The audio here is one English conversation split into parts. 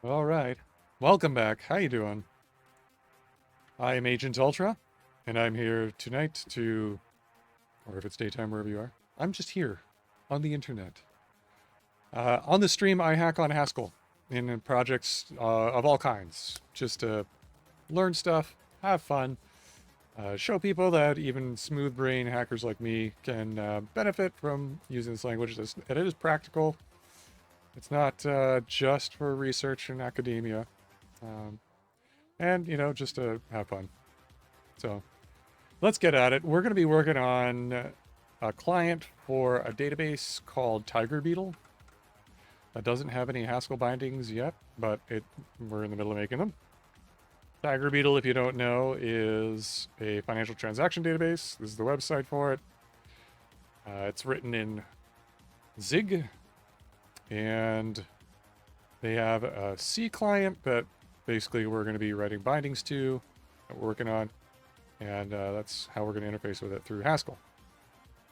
All right. Welcome back. How you doing? I am Agent Ultra, and I'm here tonight to, or if it's daytime, wherever you are, I'm just here on the internet. On the stream, I hack on Haskell in projects of all kinds, just to learn stuff, have fun, show people that even smooth brain hackers like me can benefit from using this language. And it is practical. It's not just for research and academia. Um, and, just to have fun. So let's get at it. We're going to be working on a client for a database called TigerBeetle that doesn't have any Haskell bindings yet, but we're in the middle of making them. TigerBeetle, if you don't know, is a financial transaction database. This is the website for it. It's written in Zig, and they have a C client that basically we're going to be writing bindings to, that we're working on, and that's how we're going to interface with it through Haskell.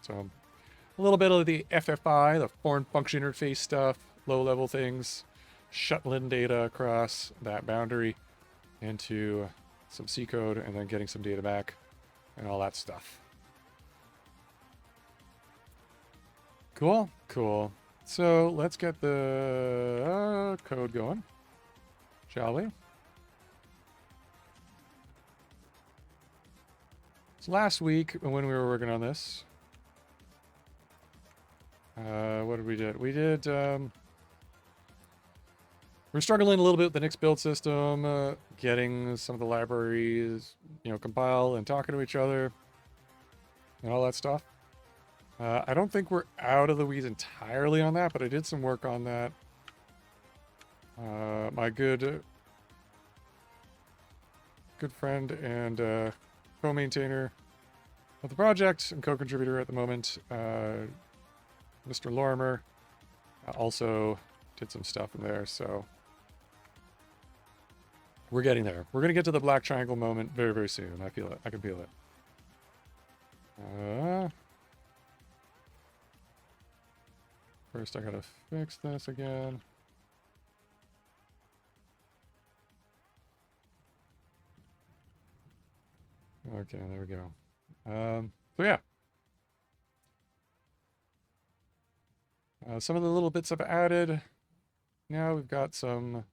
So a little bit of the FFI, the foreign function interface stuff, low-level things, shuttling data across that boundary into some C code, and then getting some data back, and all that stuff. Cool, cool. So let's get the code going, shall we? So last week when we were working on this, what did we do? We're struggling a little bit with the Nix build system, getting some of the libraries, compile and talking to each other, and all that stuff. I don't think we're out of the weeds entirely on that, but I did some work on that. My good friend and co-maintainer of the project and co-contributor at the moment, Mr. Lorimer, also did some stuff in there, so we're getting there. We're going to get to the black triangle moment very, very soon. I feel it. I can feel it. First, I gotta fix this again. Okay, there we go. So yeah. Some of the little bits I've added. Now we've got some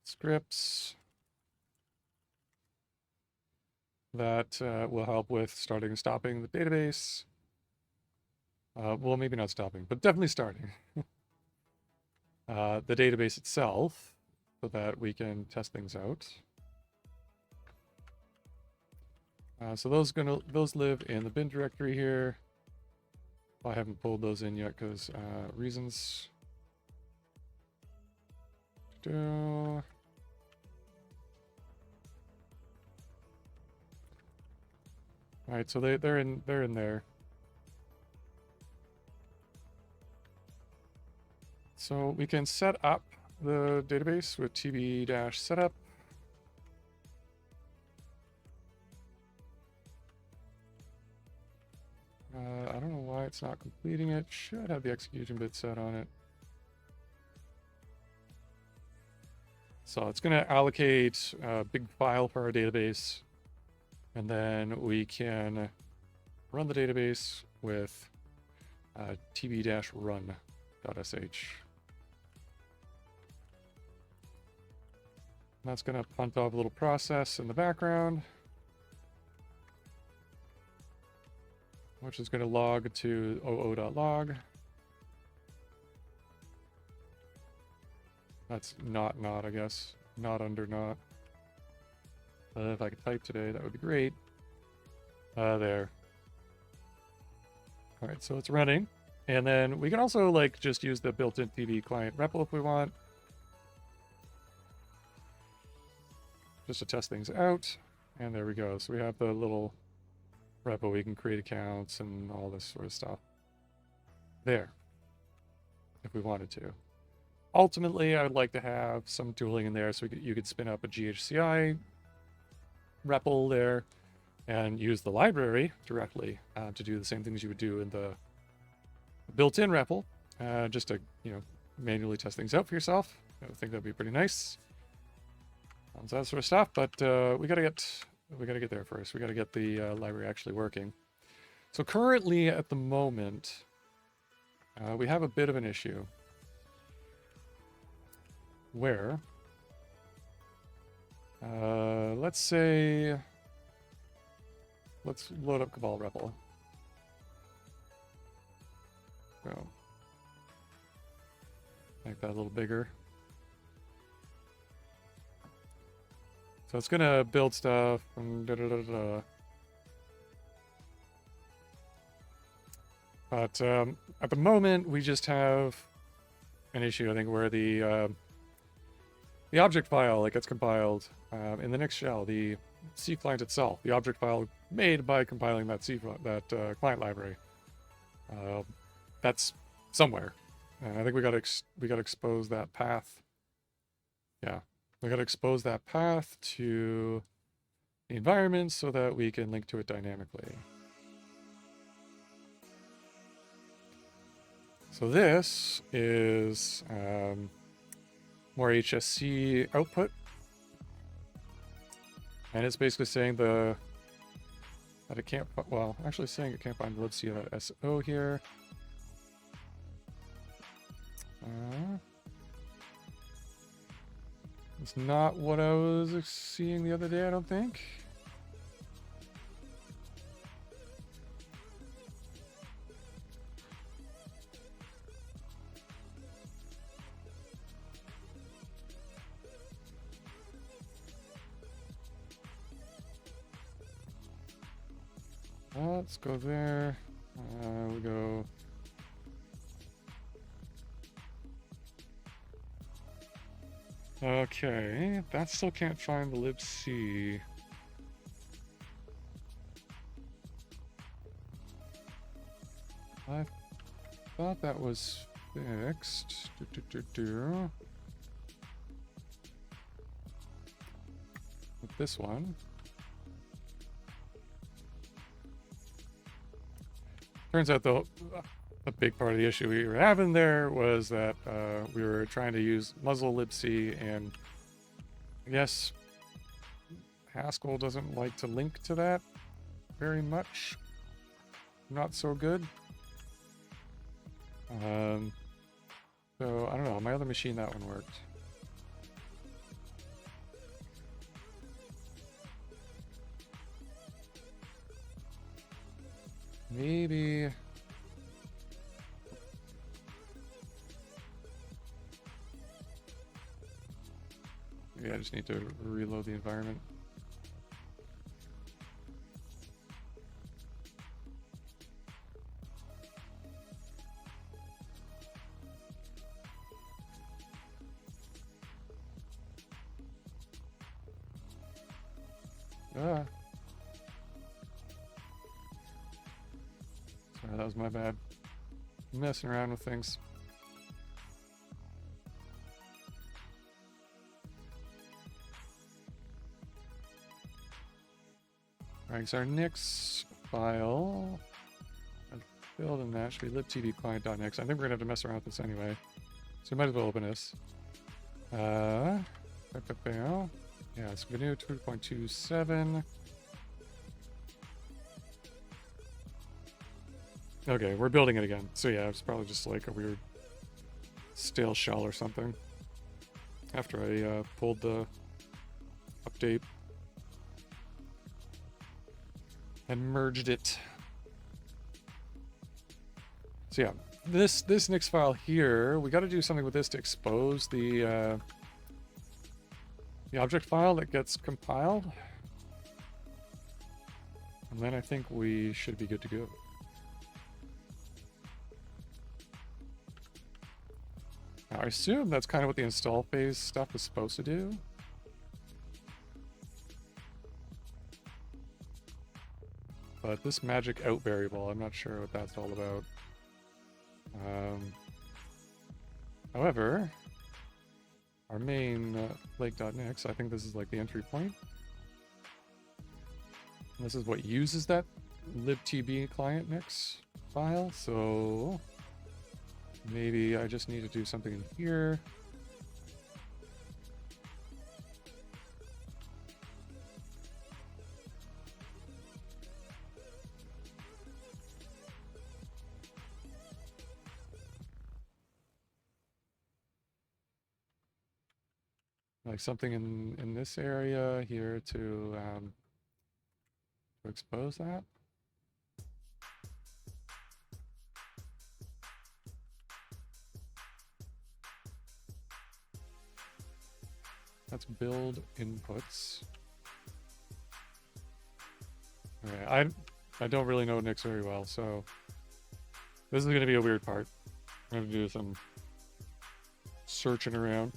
scripts that will help with starting and stopping the database. Well, maybe not stopping, but definitely starting. The database itself, so that we can test things out. So those live in the bin directory here. I haven't pulled those in yet because reasons. All right, so they're in there. So we can set up the database with tb-setup. I don't know why it's not completing it. Should have the execution bit set on it. So it's going to allocate a big file for our database, and then we can run the database with tb-run.sh. That's going to punt off a little process in the background, which is going to log to oo.log. That's not, I guess. Not under not. If I could type today, that would be great. There. All right, so it's running. And then we can also just use the built-in TV client REPL if we want. Just to test things out. And there we go. So we have the little REPL. We can create accounts and all this sort of stuff. There. If we wanted to. Ultimately, I would like to have some tooling in there so you could spin up a GHCI REPL there and use the library directly to do the same things you would do in the built-in REPL, just to manually test things out for yourself. I think that'd be pretty nice. That sort of stuff, but we gotta get there first. We gotta get the library actually working. So currently, at the moment, we have a bit of an issue where, let's load up Cabal Rebel. So, make that a little bigger. So it's gonna build stuff and But at the moment, we just have an issue, I think, where the object file that gets compiled in the next shell, the C client itself, the object file made by compiling that client library, that's somewhere. I think we got to expose that path. Yeah. We got to expose that path to the environment so that we can link to it dynamically. So this is more HSC output. And it's basically saying that it can't, well, actually saying it can't find libc.so here. It's not what I was seeing the other day, I don't think. Let's go there. We go. Okay, that still can't find the libc. I thought that was fixed. With this one. Turns out the big part of the issue we were having there was that we were trying to use muzzle libc, and I guess Haskell doesn't like to link to that very much. Not so good. So I don't know. On my other machine, that one worked. Maybe. Maybe I just need to reload the environment. Ah. Sorry, that was my bad. Messing around with things. Alright, so our next file, building that should be libtbclient.next. I think we're gonna have to mess around with this anyway, so we might as well open this. Yeah, it's GNU 2.27. Okay, we're building it again. So yeah, it's probably just like a weird stale shell or something. After I pulled the update and merged it. So yeah, this Nix file here, we got to do something with this to expose the object file that gets compiled, and then I think we should be good to go. Now, I assume that's kind of what the install phase stuff is supposed to do. But this magic out variable, I'm not sure what that's all about. However, our main lake.next, I think this is like the entry point. And this is what uses that libtb client next file, so maybe I just need to do something in here. Like something in this area here to expose that. Let's build inputs. Okay, I don't really know Nix very well, so this is going to be a weird part. I'm going to do some searching around.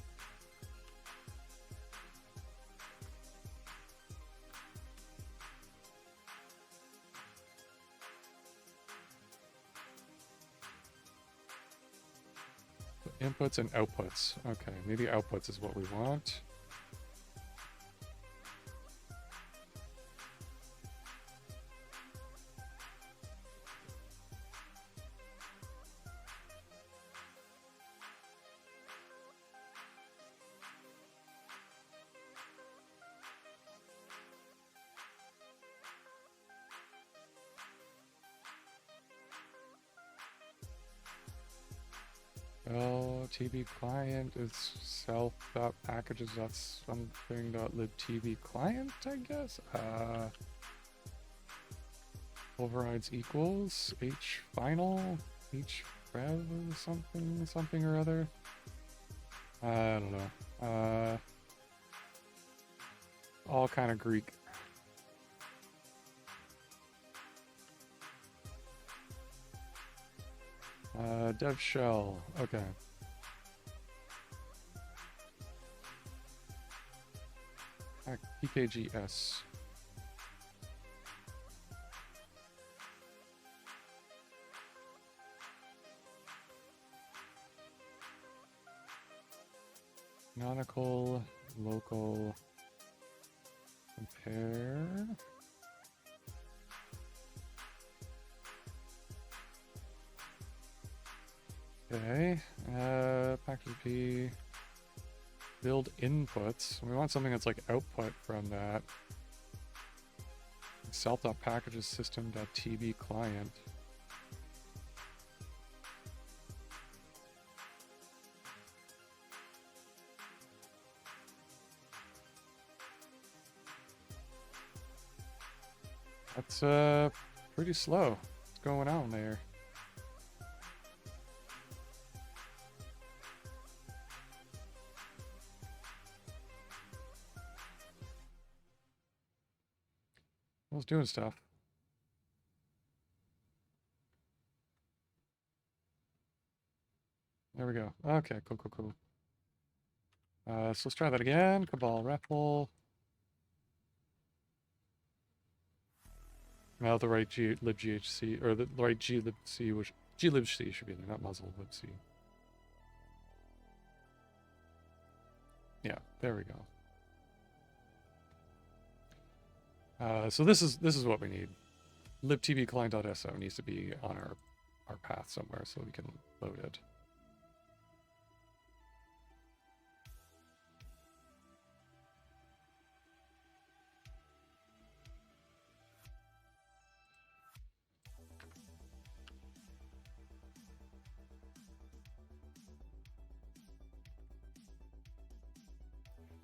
Inputs and outputs. Okay, maybe outputs is what we want. Well, TB client is self.packages. That's something.libtb client, I guess. Overrides equals h final h rev something or other. I don't know. All kind of Greek. Dev shell. Okay. PKGS. Canonical, local, compare. Okay, package P, build inputs. We want something that's like output from that. Self.packages system.tb client. That's pretty slow. What's going on there? I was doing stuff. There we go. Okay, cool. So let's try that again. Cabal REPL. Now the right libghc, or the right glibc, which glibc should be there, not muzzle libc. Yeah, there we go. So this is what we need. libtb client.so needs to be on our path somewhere so we can load it.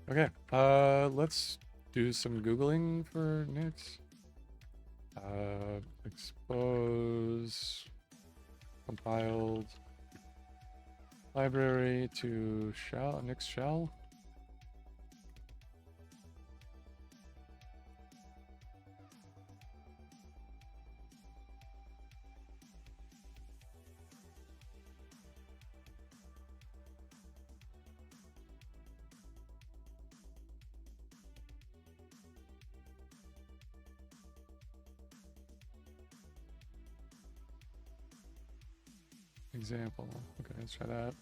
Okay, let's do some Googling for Nix. Expose compiled library to shell, Nix shell. Example. Okay, let's try that.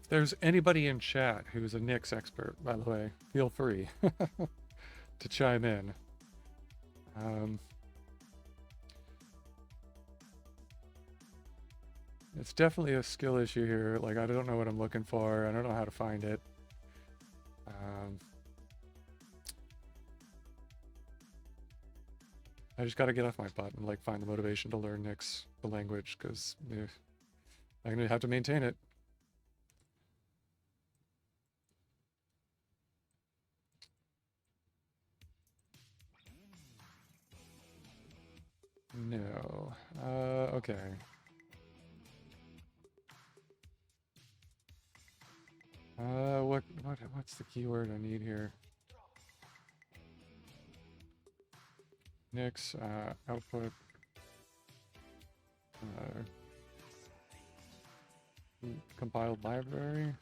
there's anybody in chat who's a Nix expert, by the way, feel free to chime in. It's definitely a skill issue here. Like, I don't know what I'm looking for. I don't know how to find it. I just got to get off my butt and like find the motivation to learn Nix, the language, because I'm gonna have to maintain it. No. Okay. What's the keyword I need here? Nix, output, compiled library.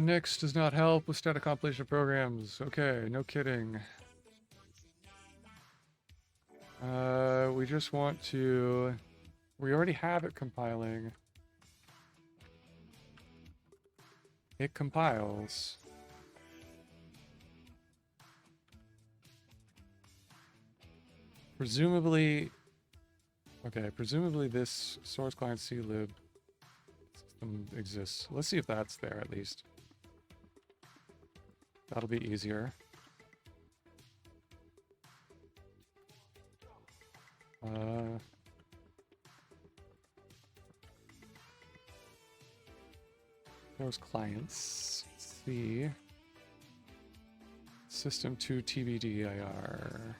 Nix does not help with static compilation programs. Okay, no kidding. We just want to... We already have it compiling. It compiles. Presumably... Okay, presumably this source client clientclib system exists. Let's see if that's there at least. That'll be easier. Those clients. Let's see. System 2 TBDIR.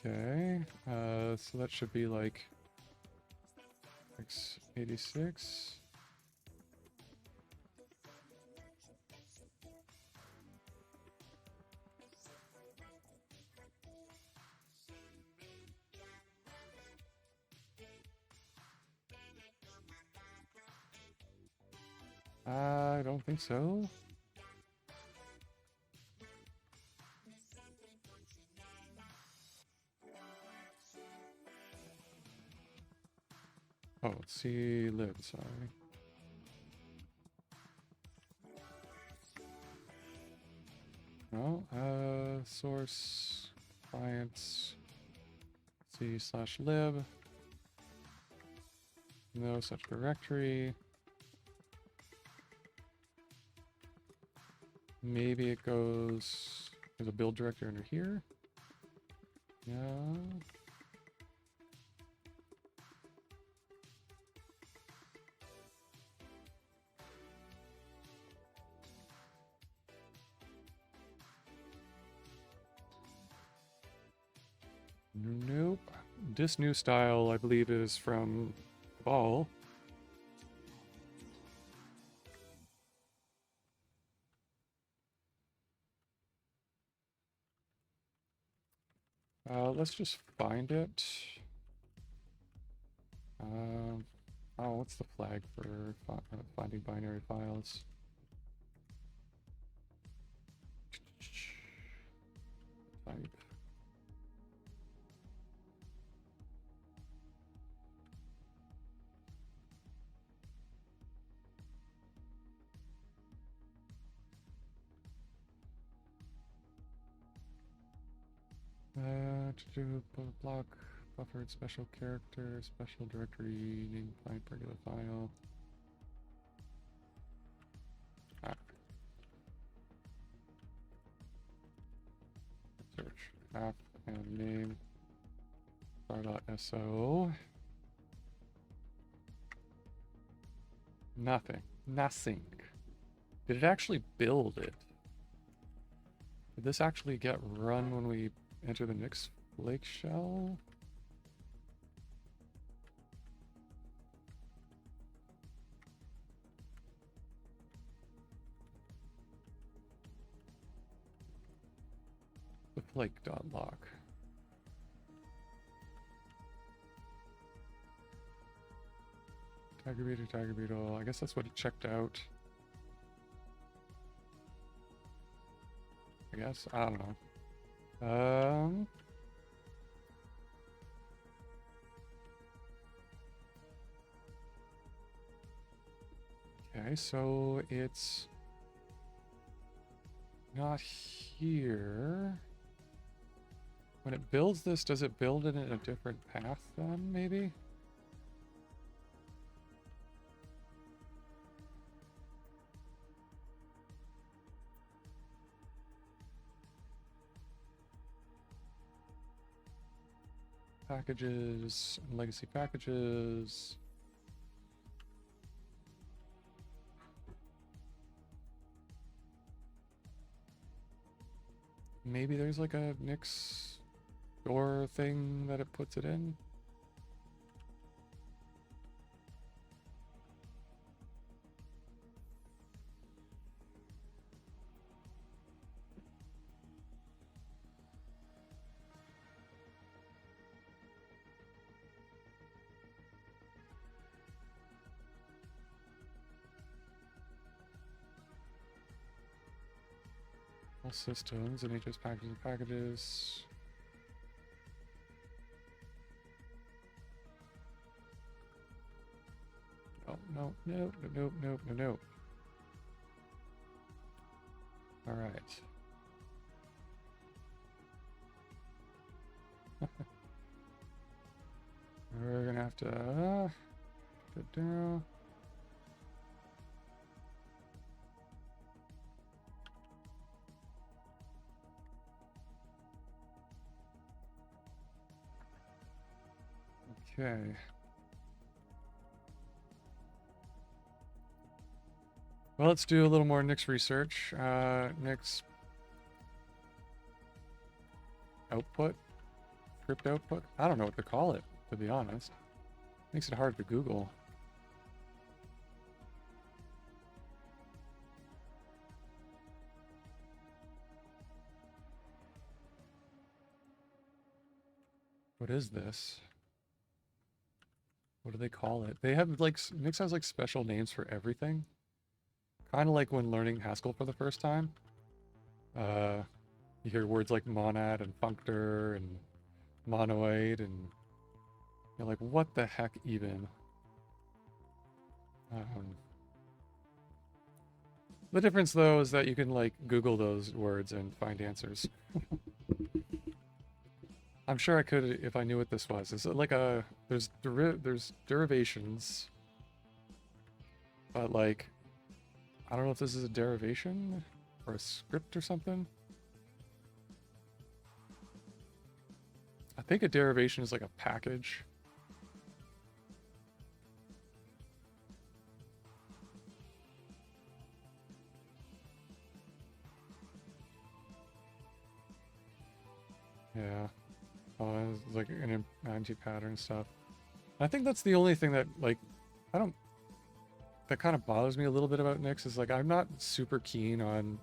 Okay, so that should be like x86. I don't think so. Oh, C lib, sorry. No, source clients C/lib. No such directory. Maybe it goes, there's a build directory under here. Yeah. Nope. This new style, I believe, is from Ball. Let's just find it. Oh, what's the flag for finding binary files? Type. To do block, buffered, special character, special directory, name client, regular file. Search app and name star.so. Nothing. Nothing. Did it actually build it? Did this actually get run when we enter the Nyx Lake shell? The flake.lock. TigerBeetle. I guess that's what it checked out. I guess. I don't know. Okay, so it's not here. When it builds this, does it build it in a different path then, maybe? Packages, legacy packages. Maybe there's like a Nyx door thing that it puts it in. All systems, NHS packages. Oh, no. All right. We're gonna have to get down. Okay. Well, let's do a little more Nyx research. Nyx output, script output. I don't know what to call it, to be honest. Makes it hard to Google. What is this? What do they call it? They have like, Nyx has like special names for everything. Kind of like when learning Haskell for the first time. You hear words like monad and functor and monoid, and you're like, what the heck even? The difference though is that you can like Google those words and find answers. I'm sure I could if I knew what this was. Is it like a there's derivations, but like I don't know if this is a derivation or a script or something. I think a derivation is like a package. Yeah. Oh, it's like an anti-pattern stuff. I think that's the only thing that, like, that kind of bothers me a little bit about Nyx is, like, I'm not super keen on,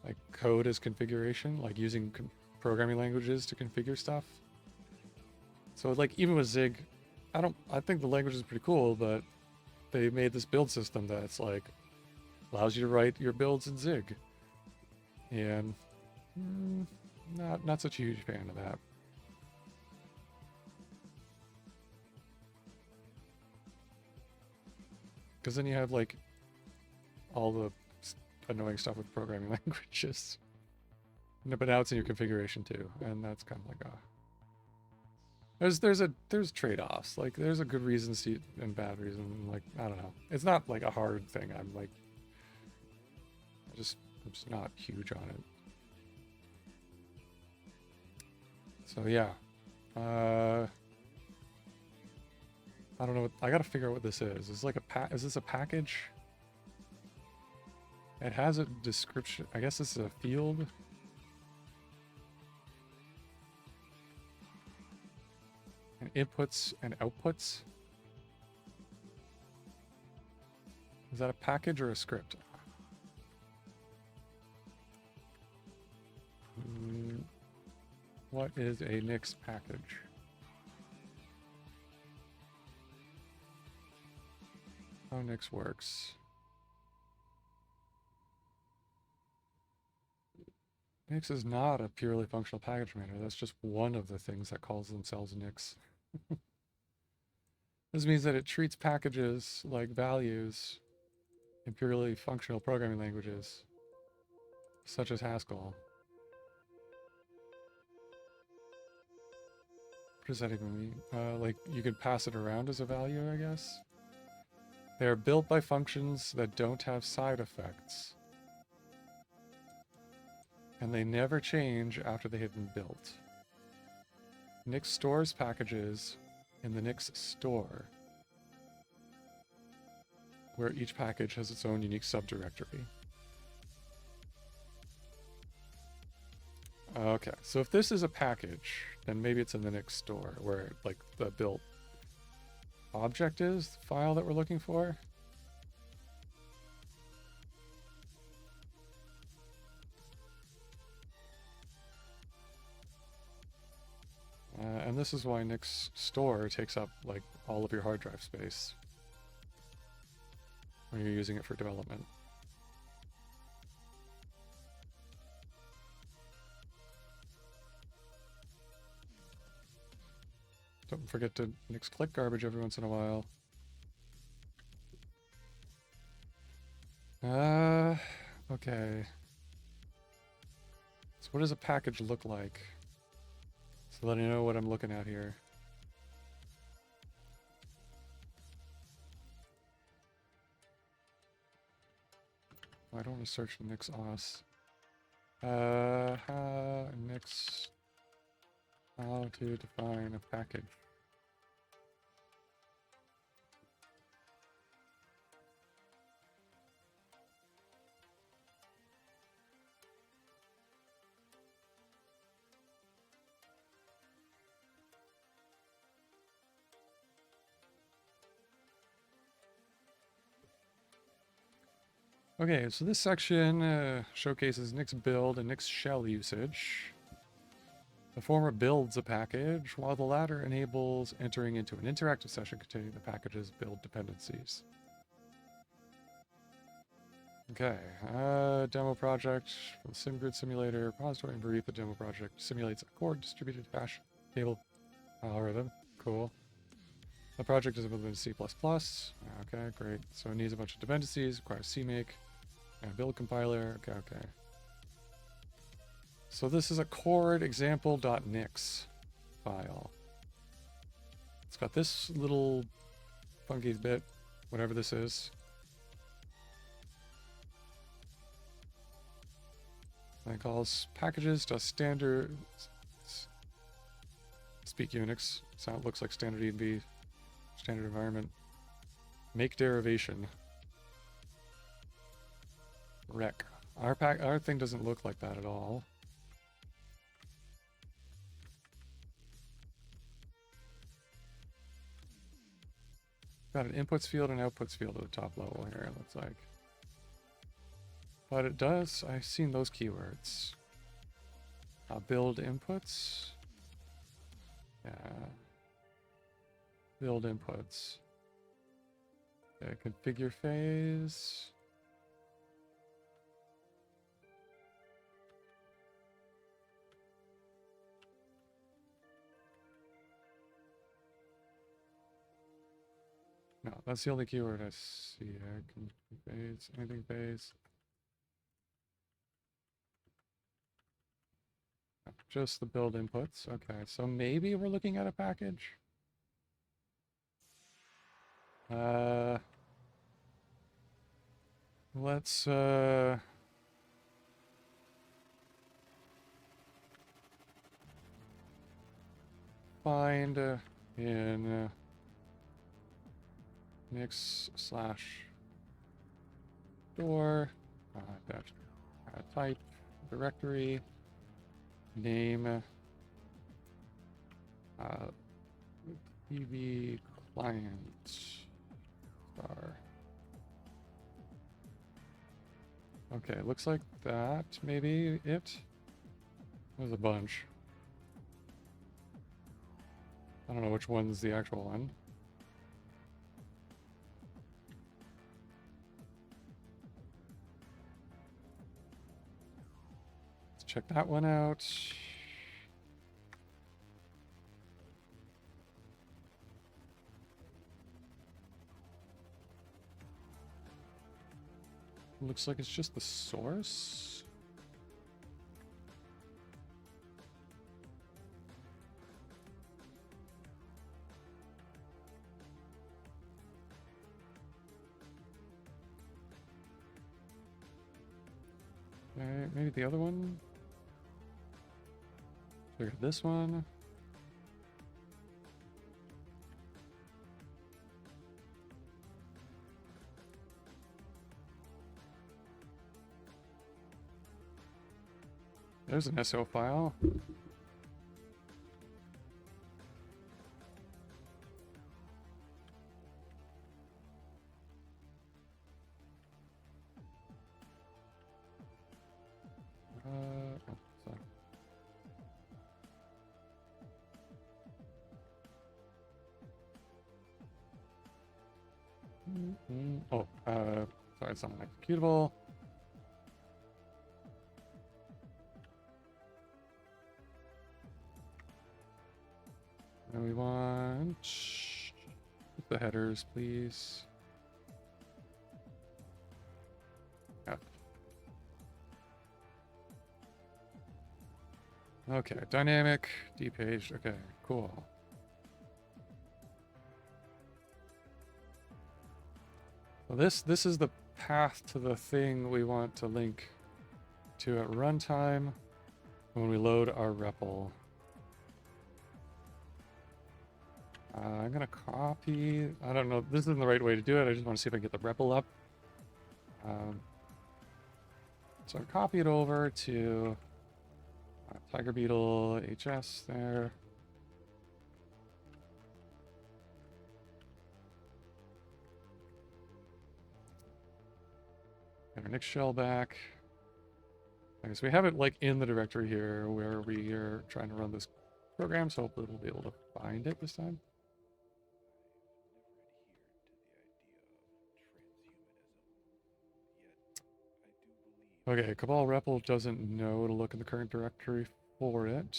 like, code as configuration, like using programming languages to configure stuff. So, like, even with Zig, I think the language is pretty cool, but they made this build system that's, like, allows you to write your builds in Zig. And not such a huge fan of that. Because then you have like all the annoying stuff with programming languages. But now it's in your configuration too, and that's kind of like there's trade-offs. Like there's a good reason and bad reason. Like I don't know. It's not like a hard thing. I'm just not huge on it. So yeah. I don't know. I gotta figure out what this is. Is this like is this a package? It has a description. I guess this is a field. And inputs and outputs. Is that a package or a script? What is a Nix package? How Nix works. Nix is not a purely functional package manager. That's just one of the things that calls themselves Nix. This means that it treats packages like values in purely functional programming languages, such as Haskell. What does that even mean? Like, you could pass it around as a value, I guess? They are built by functions that don't have side effects. And they never change after they have been built. Nix stores packages in the Nix store, where each package has its own unique subdirectory. Okay, so if this is a package, then maybe it's in the Nix store, where like the built object is, the file that we're looking for. And this is why Nix store takes up like all of your hard drive space when you're using it for development. Don't forget to Nix click garbage every once in a while. Okay. So what does a package look like? So let me know what I'm looking at here. I don't want to search Nix OS. Nix. How to define a package. Okay, so this section showcases Nix build and Nix shell usage. The former builds a package, while the latter enables entering into an interactive session containing the package's build dependencies. Okay, demo project for the SimGrid simulator repository and brief. The demo project simulates a core distributed hash table algorithm. Cool. The project is implemented in C++. Okay, great. So it needs a bunch of dependencies, requires CMake, and a build compiler. Okay. So this is a chord example.nix file. It's got this little funky bit, whatever this is. And it calls packages.standard speak Unix. Sound looks like standard ENV, standard environment. Make derivation. Rec. Our thing doesn't look like that at all. Got an inputs field and outputs field at the top level here, it looks like. But it does, I've seen those keywords. Build inputs. Yeah. Build inputs. Okay, configure phase. No, that's the only keyword I see here. Phase, anything phase. Just the build inputs. Okay, so maybe we're looking at a package. Let's find in Nix/door dash type directory name TV client star. Okay, looks like that maybe it. There's a bunch. I don't know which one's the actual one. Let's check that one out. Looks like it's just the source. Okay, maybe the other one. Look at this one. There's an SO file. Oh, sorry. Oh, sorry, it's not an executable. And we want the headers, please. Yeah. Okay, dynamic, dpage. Okay, cool. So this is the path to the thing we want to link to at runtime when we load our REPL. I'm gonna copy. I don't know. This isn't the right way to do it. I just want to see if I can get the REPL up. So I copy it over to TigerBeetle HS there. Get our Nix shell back. Okay, so we have it like in the directory here where we are trying to run this program, so hopefully we'll be able to find it this time. Okay, Cabal REPL doesn't know to look in the current directory for it.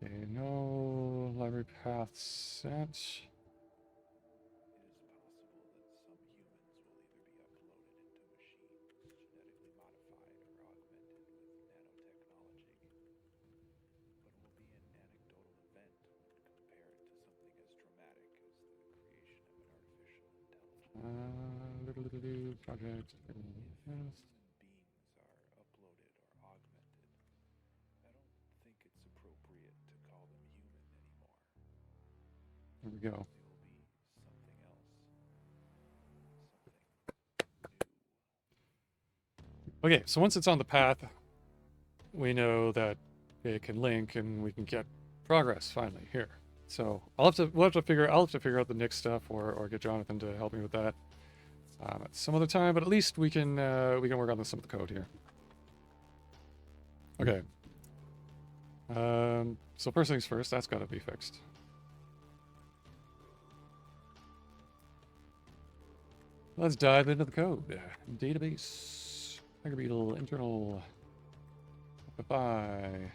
Okay, no library path set. Project. There we go. Okay, so once it's on the path, we know that it can link and we can get progress finally here. So we'll have to figure out the Nix stuff or get Jonathan to help me with that at some other time. But at least we can work on some of the code here. Okay. So first things first, that's got to be fixed. Let's dive into the code. Database, TigerBeetle, internal, FFI.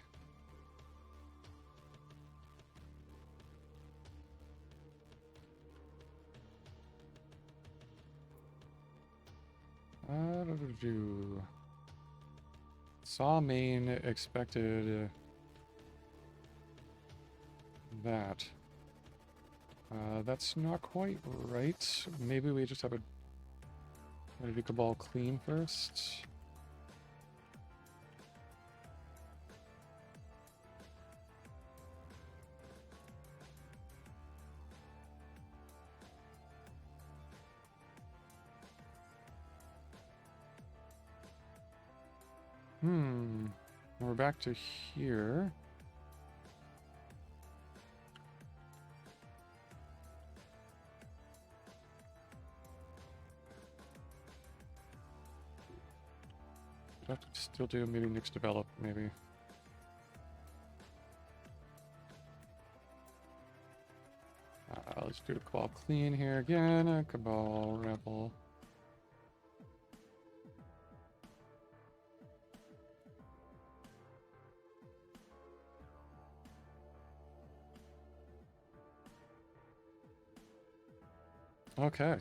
Saw main expected that. That's not quite right. Maybe we just have a do Cabal clean first. We're back to here. Do I have to still do maybe next develop, maybe? Let's do a Cabal clean here again. A Cabal rebel. Okay,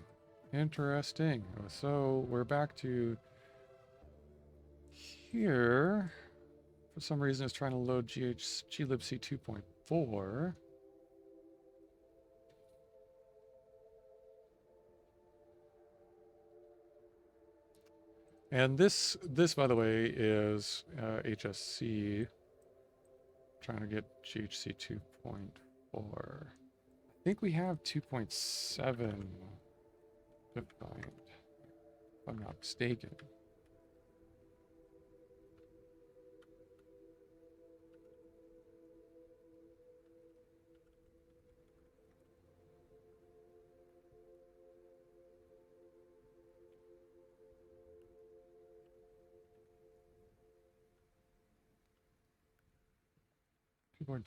interesting. So we're back to here. For some reason, it's trying to load glibc 2.4. And this, by the way, is HSC. Trying to get GHC 2.4. I think we have 2.7 defined, if I'm not mistaken. Two point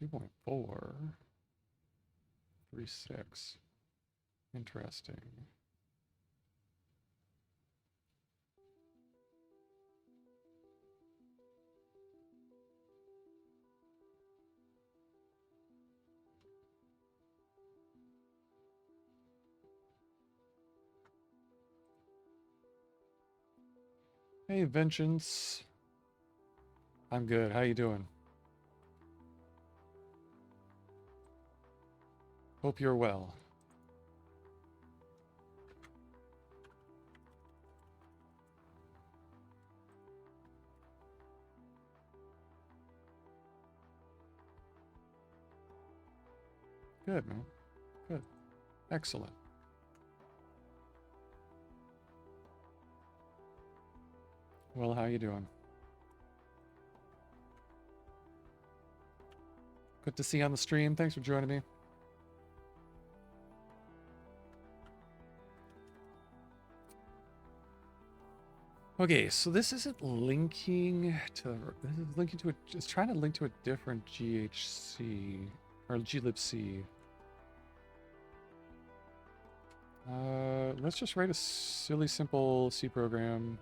2.4, 3.6. Interesting. Hey, Vengeance. I'm good. How you doing? Hope you're well. Good, man. Good. Excellent. Well, how you doing? Good to see you on the stream. Thanks for joining me. Okay, so this isn't linking to. This is linking to a. It's trying to link to a different GHC or glibc. Let's just write a silly, simple C program.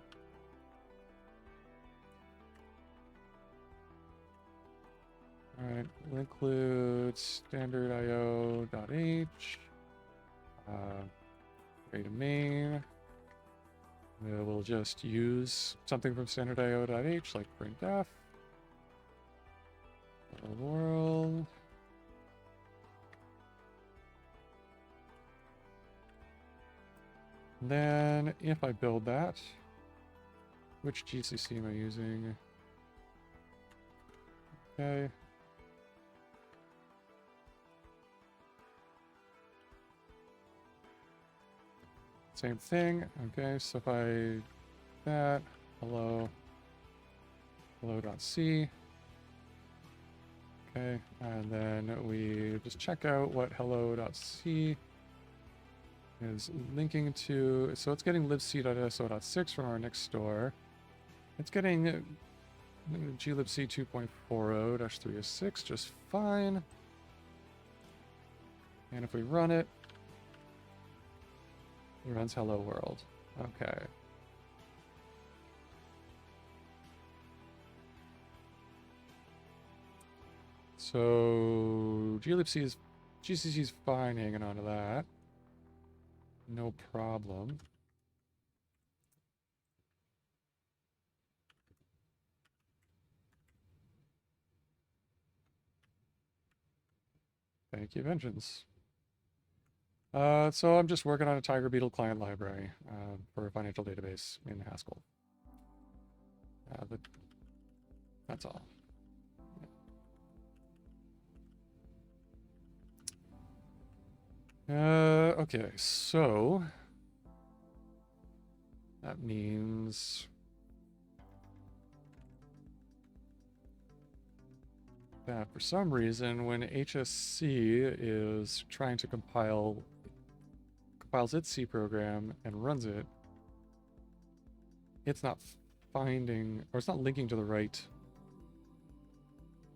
All right, we'll include standard io.h. Create a main. We'll just use something from standard io.h, like printf. Hello world. Then, if I build that, which GCC am I using? Okay. Same thing. Okay, so if I that hello.c. Okay, and then we just check out what hello.c is linking to. So it's getting libc.so.6 from our next store. It's getting glibc 2.40-306 just fine. And if we run it, it runs hello world. Okay. So GCC is fine hanging on to that. No problem. Thank you, Vengeance. So I'm just working on a TigerBeetle client library for a financial database in Haskell. But that's all. Okay, so that means that for some reason, when HSC is trying to compiles its C program and runs it, it's not finding, or it's not linking to the right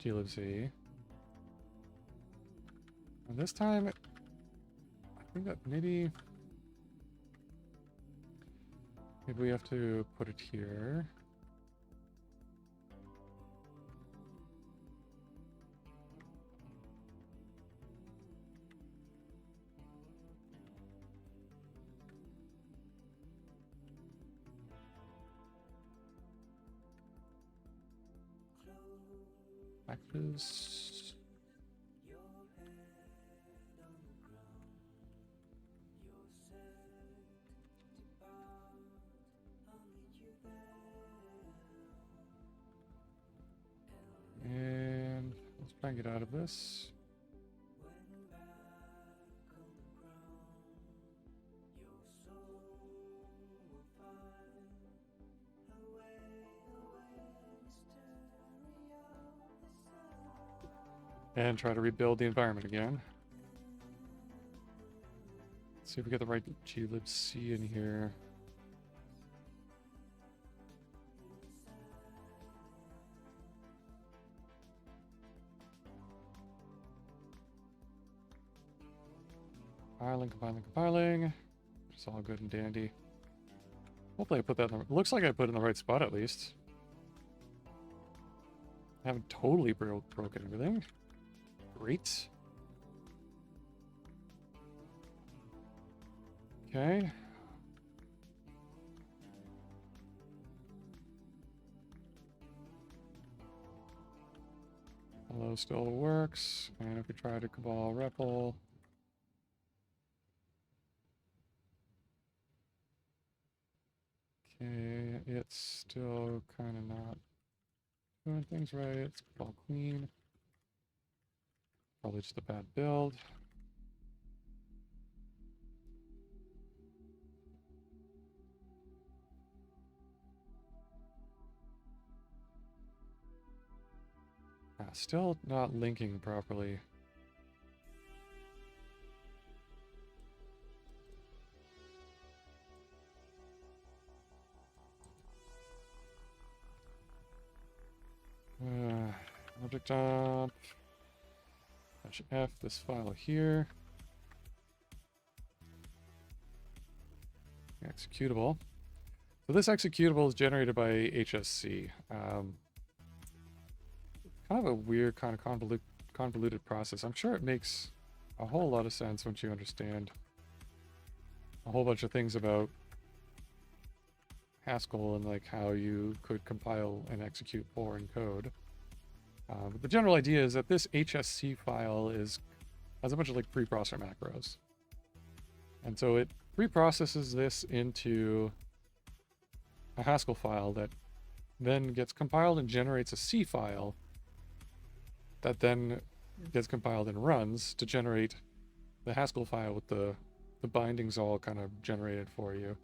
glibc. And this time, I think that maybe we have to put it here. Actors. And let's try and get out of this. And try to rebuild the environment again. Let's see if we get the right glibc in here. Compiling. It's all good and dandy. Hopefully I put that in the... Looks like I put it in the right spot at least. I haven't totally broken everything. Great. Okay. Hello still works. And if we try to cabal REPL... Okay, it's still kind of not doing things right. It's all clean. Probably just a bad build. Still not linking properly. Object dump. -F this file here. Executable. So this executable is generated by HSC. Kind of a weird, kind of convoluted process. I'm sure it makes a whole lot of sense once you understand a whole bunch of things about Haskell and like how you could compile and execute foreign code. But the general idea is that this HSC file has a bunch of like preprocessor macros. And so it preprocesses this into a Haskell file that then gets compiled and generates a C file that then gets compiled and runs to generate the Haskell file with the bindings all kind of generated for you.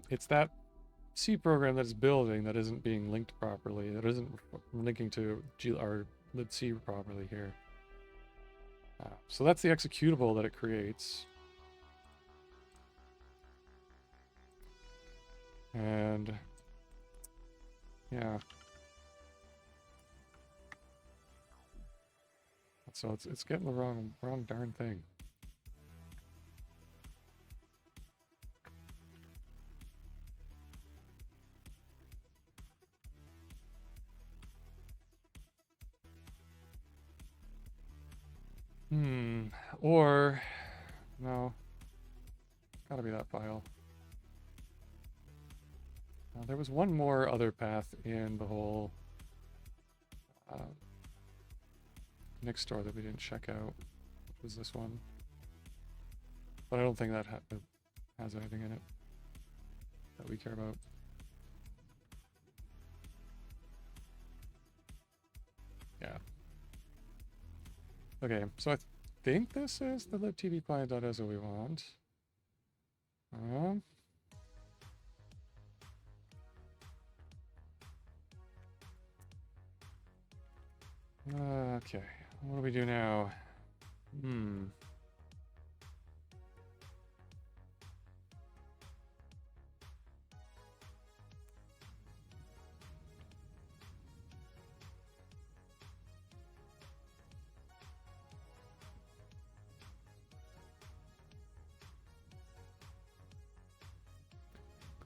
It's that C program that is building that isn't being linked properly, that isn't linking to our libc properly here. So that's the executable that it creates. And yeah. So it's getting the wrong darn thing. Or no, gotta be that file. There was one more other path in the whole next door that we didn't check out, which was this one. But I don't think that has anything in it that we care about. Yeah. Okay, so I think this is the libtv client.so we want. Okay, what do we do now?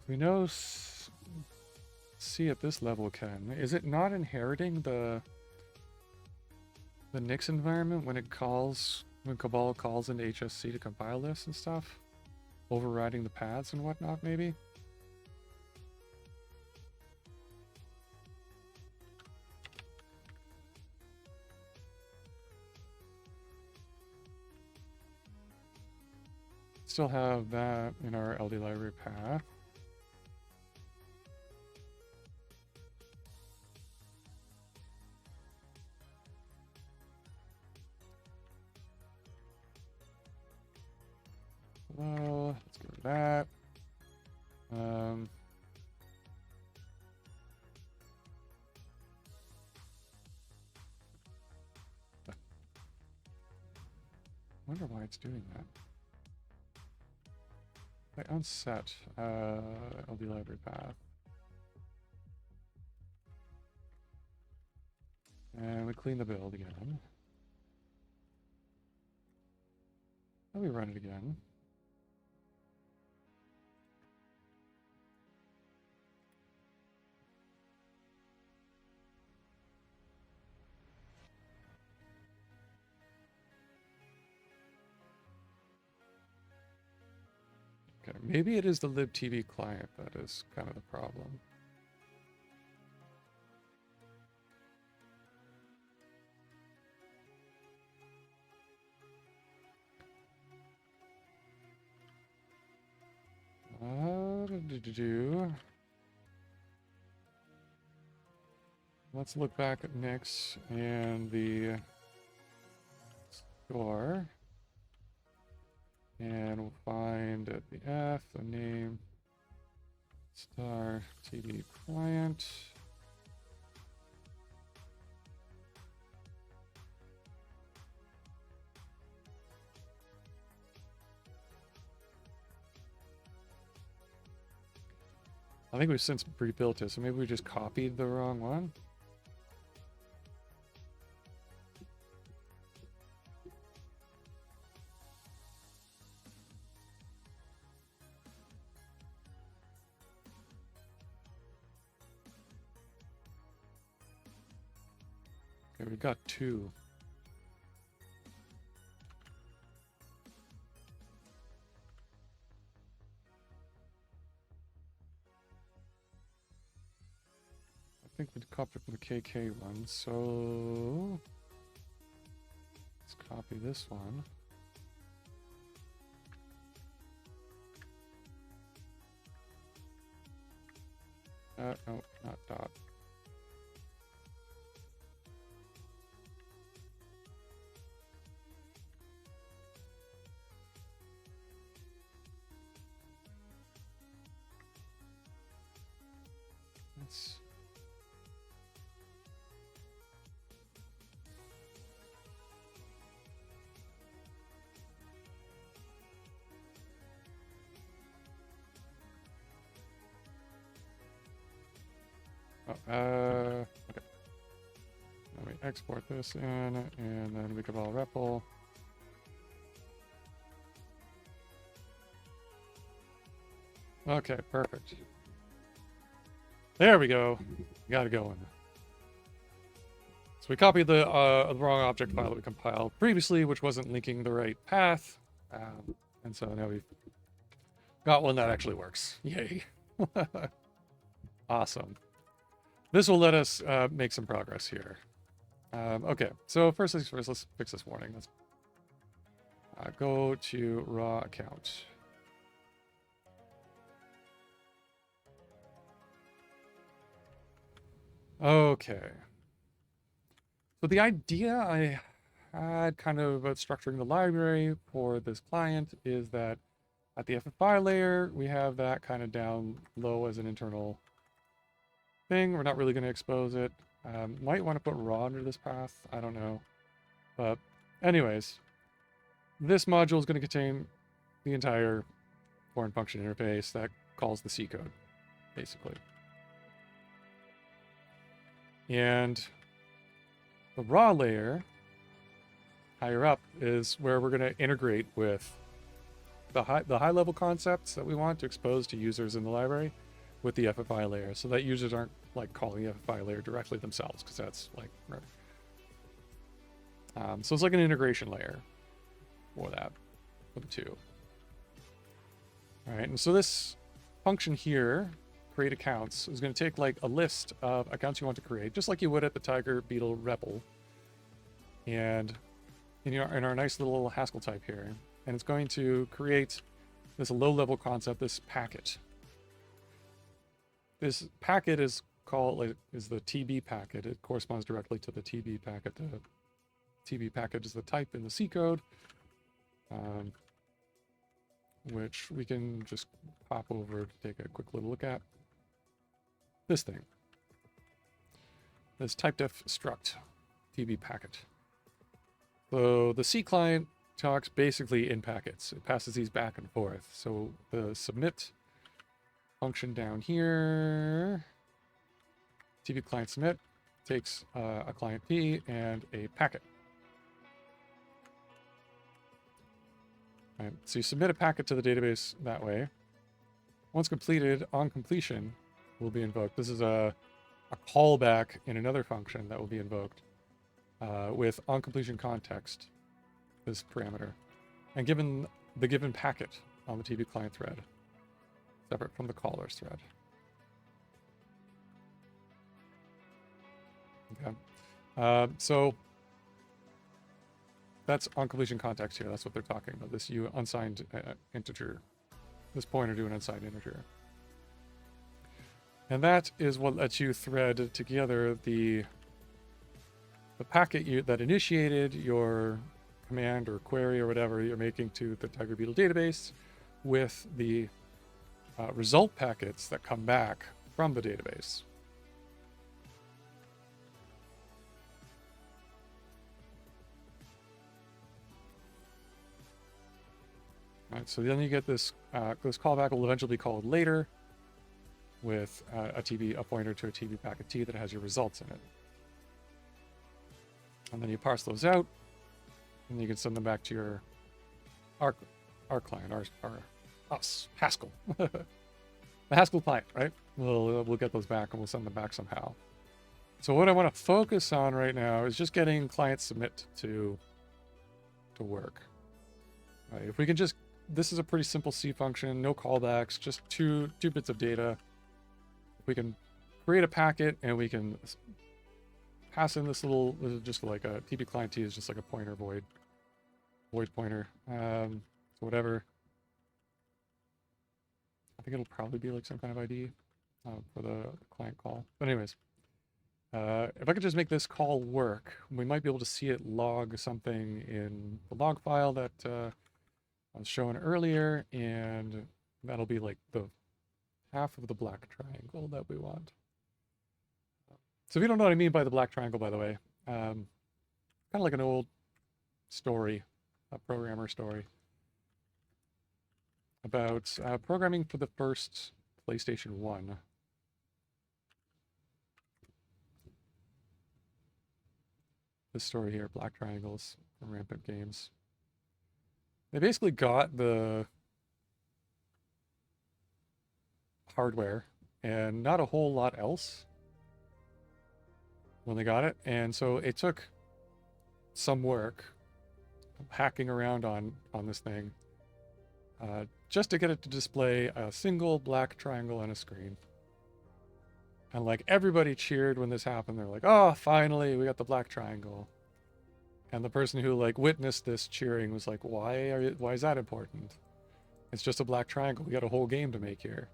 We know C at this level can. Is it not inheriting the Nix environment when Cabal calls into HSC to compile this and stuff? Overriding the paths and whatnot, maybe? Still have that in our LD library path. Well, let's get rid of that. I wonder why it's doing that. I unset LD library path. And we clean the build again. And we run it again. Okay, maybe it is the libtv client that is kind of the problem. Let's look back at Nix and the store. And we'll find at the F, the name, star TV client. I think we've since rebuilt it, so maybe we just copied the wrong one. Okay, we got two. I think we copied from the KK one, so let's copy this one. No, not dot. Let's okay. Let me export this in, and then we can all REPL. Okay, perfect. There we go. Got it going. So we copied the wrong object file that we compiled previously, which wasn't linking the right path. And so now we've got one that actually works. Yay. Awesome. This will let us make some progress here. Okay, so first things first, let's fix this warning. Let's go to raw account. Okay. So the idea I had kind of about structuring the library for this client is that at the FFI layer, we have that kind of down low as an internal thing. We're not really going to expose it. Might want to put raw under this path. I don't know. But anyways, this module is going to contain the entire foreign function interface that calls the C code, basically. And the raw layer, higher up, is where we're going to integrate with the high level concepts that we want to expose to users in the library with the FFI layer, so that users aren't like calling the FFI layer directly themselves, because that's like so it's like an integration layer for that, for the two. All right, and so this function here, create accounts, is going to take like a list of accounts you want to create, just like you would at the TigerBeetle REPL, and in our nice little Haskell type here, and it's going to create this low-level concept, this packet. This packet is called is the TB packet. It corresponds directly to the TB packet. The TB packet is the type in the C code, which we can just pop over to take a quick little look at. This thing. This typedef struct TB packet. So the C client talks basically in packets. It passes these back and forth. So the submit function down here, TB client submit, takes a client P and a packet. Right, so you submit a packet to the database that way. Once completed, on completion will be invoked. This is a callback in another function that will be invoked with on completion context, this parameter, and given the given packet on the TB client thread, separate from the caller's thread. Okay. So that's on completion context here. That's what they're talking about. This unsigned integer, this pointer to an unsigned integer. And that is what lets you thread together the packet that initiated your command or query or whatever you're making to the TigerBeetle database with the result packets that come back from the database. All right, so then you get this callback will eventually be called later with a pointer to a TB packet T that has your results in it. And then you parse those out, and you can send them back to your our client, us, Haskell. The Haskell client, right? We'll get those back and we'll send them back somehow. So what I want to focus on right now is just getting client submit to work. Right, if we can just, this is a pretty simple C function, no callbacks, just two bits of data. We can create a packet and we can pass in this little, just like a TB client T is just like a pointer void pointer. So whatever. I think it'll probably be like some kind of ID for the client call. But anyways, if I could just make this call work, we might be able to see it log something in the log file that I was showing earlier, and that'll be like the half of the black triangle that we want. So if you don't know what I mean by the black triangle, by the way, kind of like an old story, a programmer story about programming for the first PlayStation 1. This story here, Black Triangles from Rampant Games. They basically got the hardware and not a whole lot else when they got it. And so it took some work hacking around on this thing just to get it to display a single black triangle on a screen. And like everybody cheered when this happened. They're like, oh, finally we got the black triangle. And the person who like witnessed this cheering was like, why is that important? It's just a black triangle. We got a whole game to make here.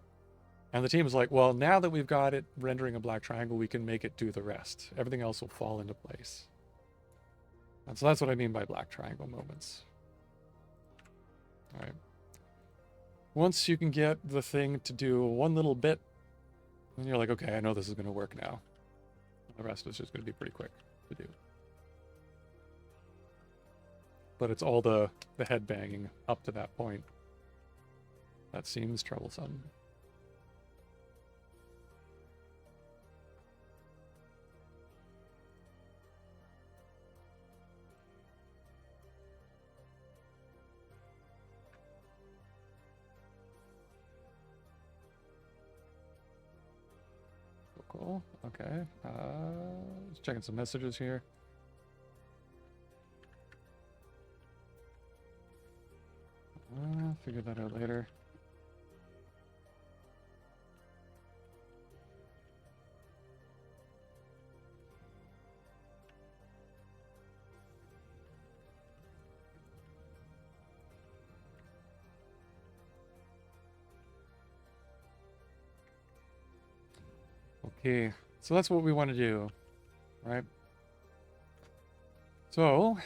And the team was like, well, now that we've got it rendering a black triangle, we can make it do the rest. Everything else will fall into place. And so that's what I mean by black triangle moments. All right. Once you can get the thing to do one little bit, then you're like, okay, I know this is going to work now. The rest is just going to be pretty quick to do. But it's all the head banging up to that point that seems troublesome. Cool. Okay. Just checking some messages here. Figure that out later. Okay, so that's what we want to do, right? So,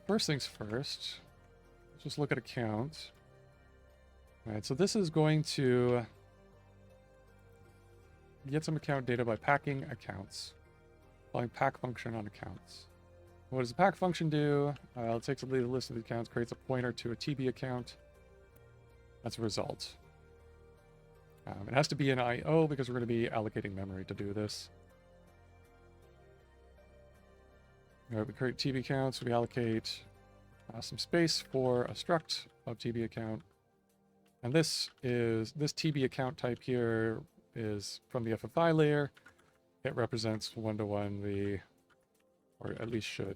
first things first, let's just look at accounts. All right, so this is going to get some account data by packing accounts, applying pack function on accounts. What does the pack function do? It takes a list of the accounts, creates a pointer to a TB account. That's a result. It has to be an IO because we're going to be allocating memory to do this. All right, we create TB accounts. We allocate some space for a struct of TB account. And this TB account type here is from the FFI layer. It represents one-to-one the, or at least should,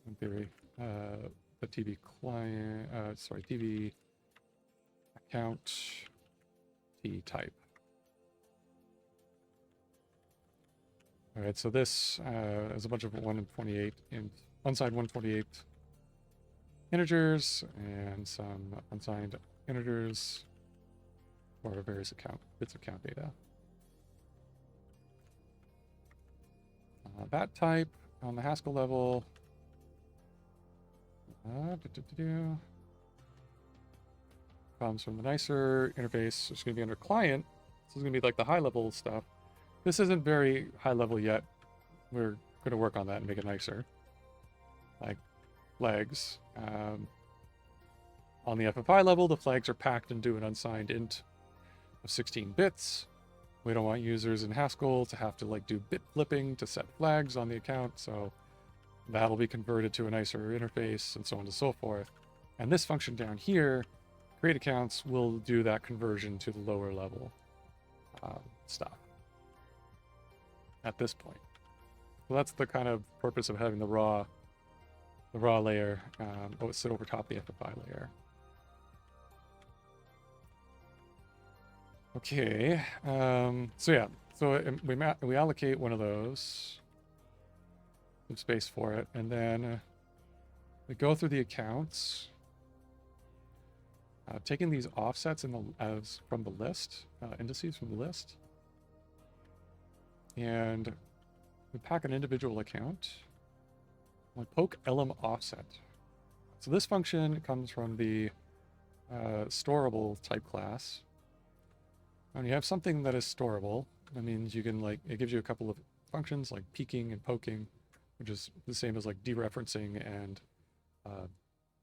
in theory, the TB client, TB account T type. All right, so this is a bunch of 128 in unsigned 128 integers and some unsigned integers for various bits of account data. That type on the Haskell level comes from the nicer interface. It's going to be under client. This is going to be like the high level stuff. This isn't very high level yet. We're going to work on that and make it nicer. Like flags. On the FFI level, the flags are packed into an unsigned int of 16 bits. We don't want users in Haskell to have to like do bit flipping to set flags on the account, so that'll be converted to a nicer interface and so on and so forth. And this function down here, create accounts, will do that conversion to the lower level stuff at this point. So that's the kind of purpose of having the raw layer sit over top the FFI layer. Okay, so yeah, so we allocate one of those, some space for it, and then we go through the accounts, taking these offsets from the list, indices from the list, and we pack an individual account. We poke elem offset. So this function comes from the storable type class. When you have something that is storable, that means you can it gives you a couple of functions like peeking and poking, which is the same as like dereferencing and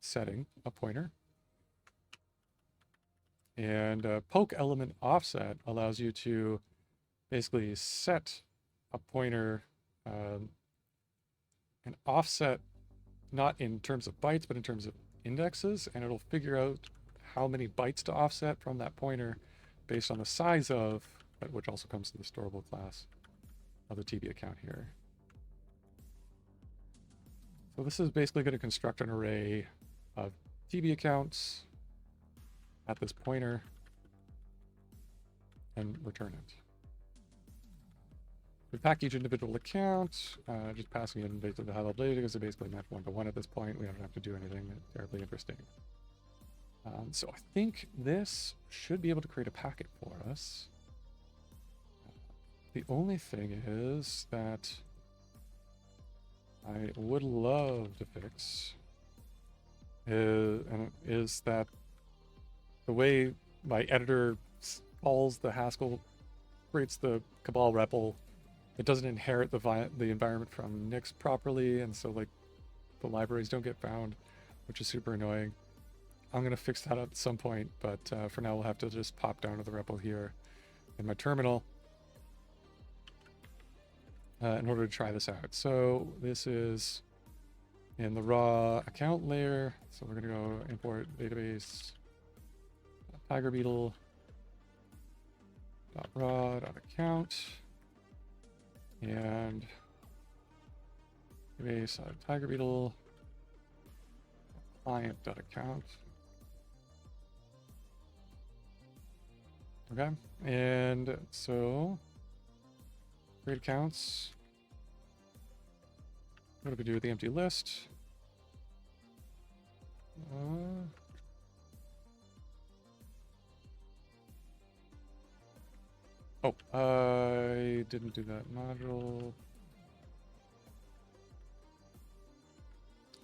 setting a pointer. And poke element offset allows you to basically set a pointer and offset not in terms of bytes, but in terms of indexes, and it'll figure out how many bytes to offset from that pointer based on the size of, which also comes to the storable class of the TB account here. So this is basically going to construct an array of TB accounts at this pointer and return it. We pack each individual account, just passing in basically the high level data because they basically match one-to-one at this point. We don't have to do anything terribly interesting. So I think this should be able to create a packet for us. The only thing is that I would love to fix is that the way my editor calls the Haskell, creates the Cabal REPL it doesn't inherit the environment from Nix properly, and so like the libraries don't get found, which is super annoying. I'm gonna fix that at some point, but for now we'll have to just pop down to the REPL here in my terminal in order to try this out. So this is in the raw account layer. So we're gonna go import database TigerBeetle .raw.account and database TigerBeetle client.account. Okay, and so create accounts. What do we do with the empty list? Oh, I didn't do that module.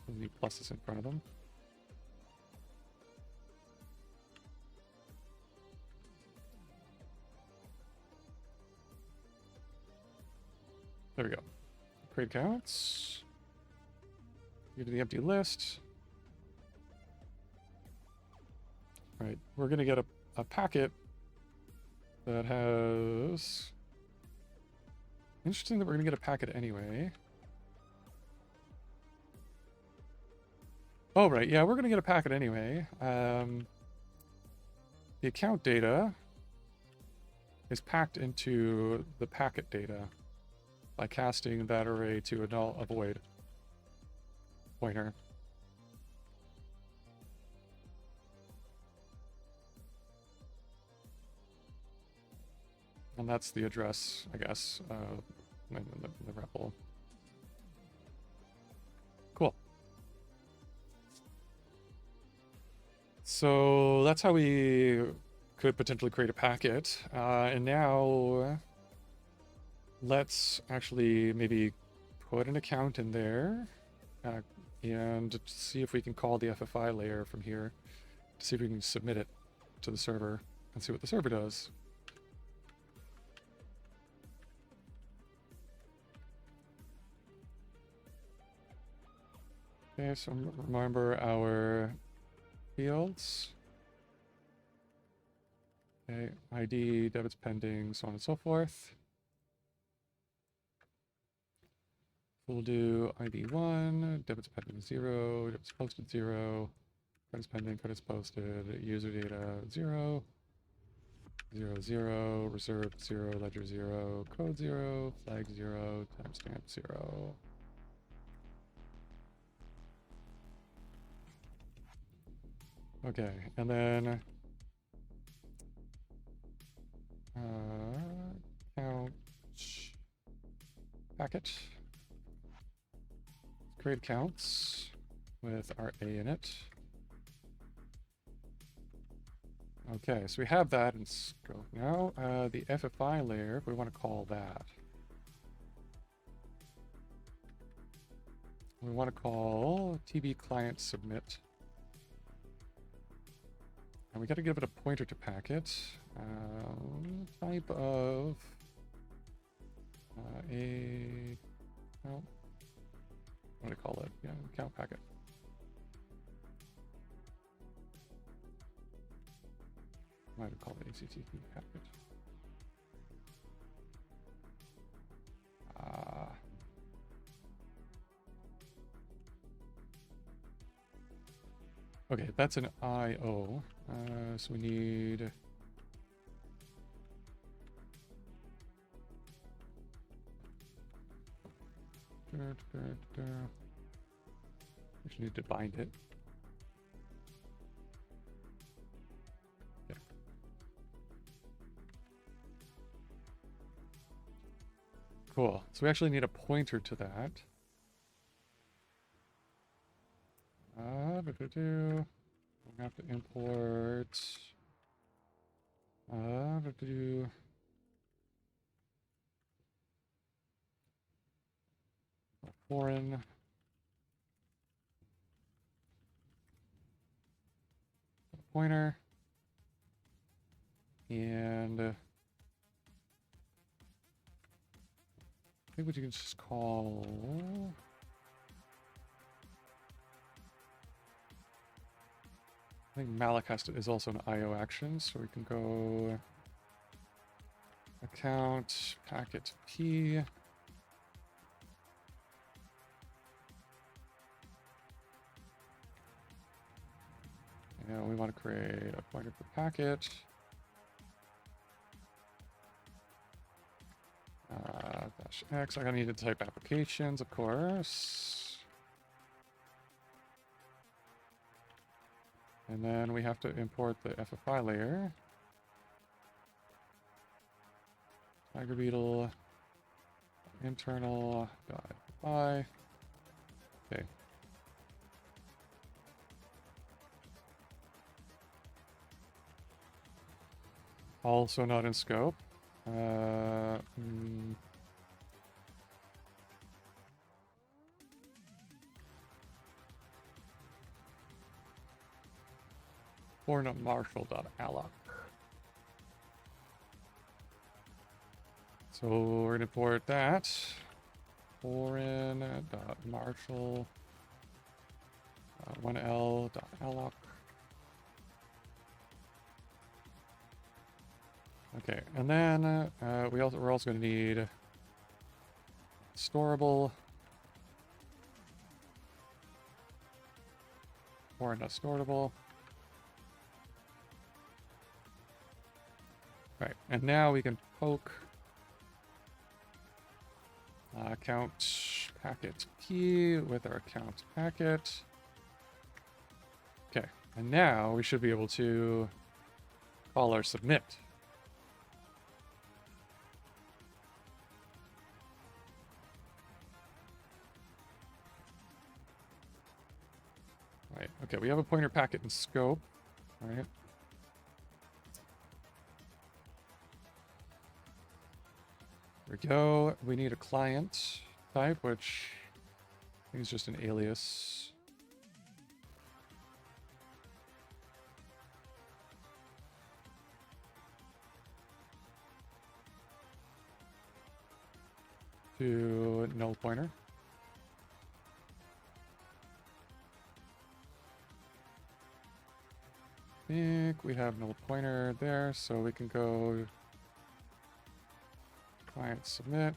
Need pluses in front of them. There we go. Create accounts. Go to the empty list. All right, we're gonna get a packet that has. Interesting that we're gonna get a packet anyway. Oh right, yeah, we're gonna get a packet anyway. The account data is packed into the packet data by casting that array to a null avoid pointer. And that's the address, I guess, in the REPL. Cool. So that's how we could potentially create a packet. And now let's actually maybe put an account in there and see if we can call the FFI layer from here to see if we can submit it to the server and see what the server does. Okay, so remember our fields. Okay, ID, debits pending, so on and so forth. We'll do ID 1, debits pending 0, debits posted 0, credits pending, credits posted, user data 0, 0, 0, reserved 0, ledger 0, code 0, flag 0, timestamp 0. Okay, and then count packet. Create accounts with our A in it. Okay, so we have that in scope. Now the FFI layer, if we want to call that. We want to call TB client submit. And we got to give it a pointer to packet. Type of a, well, what do I call it? Yeah, account packet. I might call it HTTP packet. Okay, that's an IO. So we need. We just need to bind it. Okay. Cool. So we actually need a pointer to that. We have to import. Foreign. Pointer. And I think we can just call... I think malloc is also an IO action, so we can go account packet P. And we want to create a pointer for packet. -X. I'm going to need to type applications, of course. And then we have to import the FFI layer. TigerBeetle internal .FFI. Okay. Also not in scope. Or not marshall.alloc. So we're going to import that. Foreign.marshall 1l.alloc. Okay, and then we're also going to need storable. Foreign.storeable. Right, and now we can poke account packet P with our account packet. Okay, and now we should be able to call our submit. Right, okay, we have a pointer packet in scope, right? There we go. We need a client type, which I think is just an alias. To null pointer. I think we have null pointer there, so we can go client submit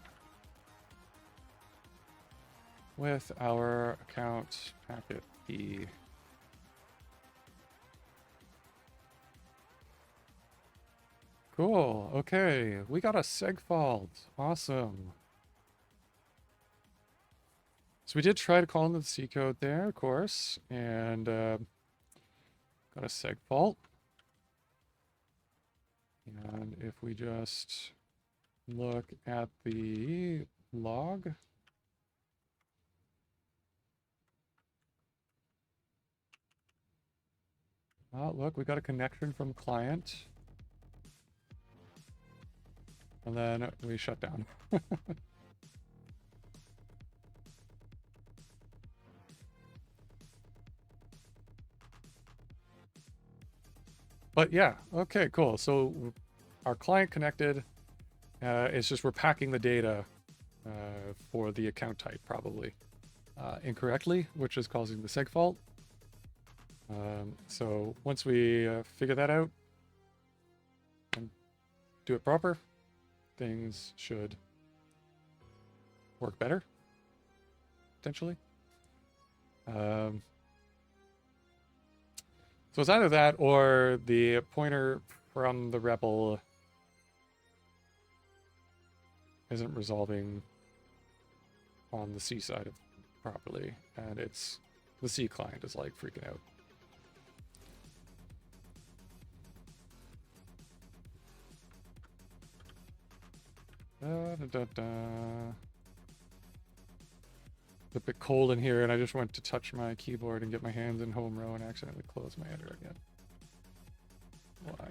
with our account packet P. Cool. Okay, we got a seg fault. Awesome. So we did try to call into the C code there, of course, and got a seg fault. And if we just look at the log, oh, look, we got a connection from client. And then we shut down. But yeah, okay, cool. So our client connected. It's just we're packing the data for the account type probably incorrectly, which is causing the seg fault. So once we figure that out and do it proper, things should work better, potentially. So it's either that or the pointer from the REPL isn't resolving on the C side of properly, and it's the C client is like freaking out. It's a bit cold in here, and I just went to touch my keyboard and get my hands in home row and accidentally close my editor again. Why?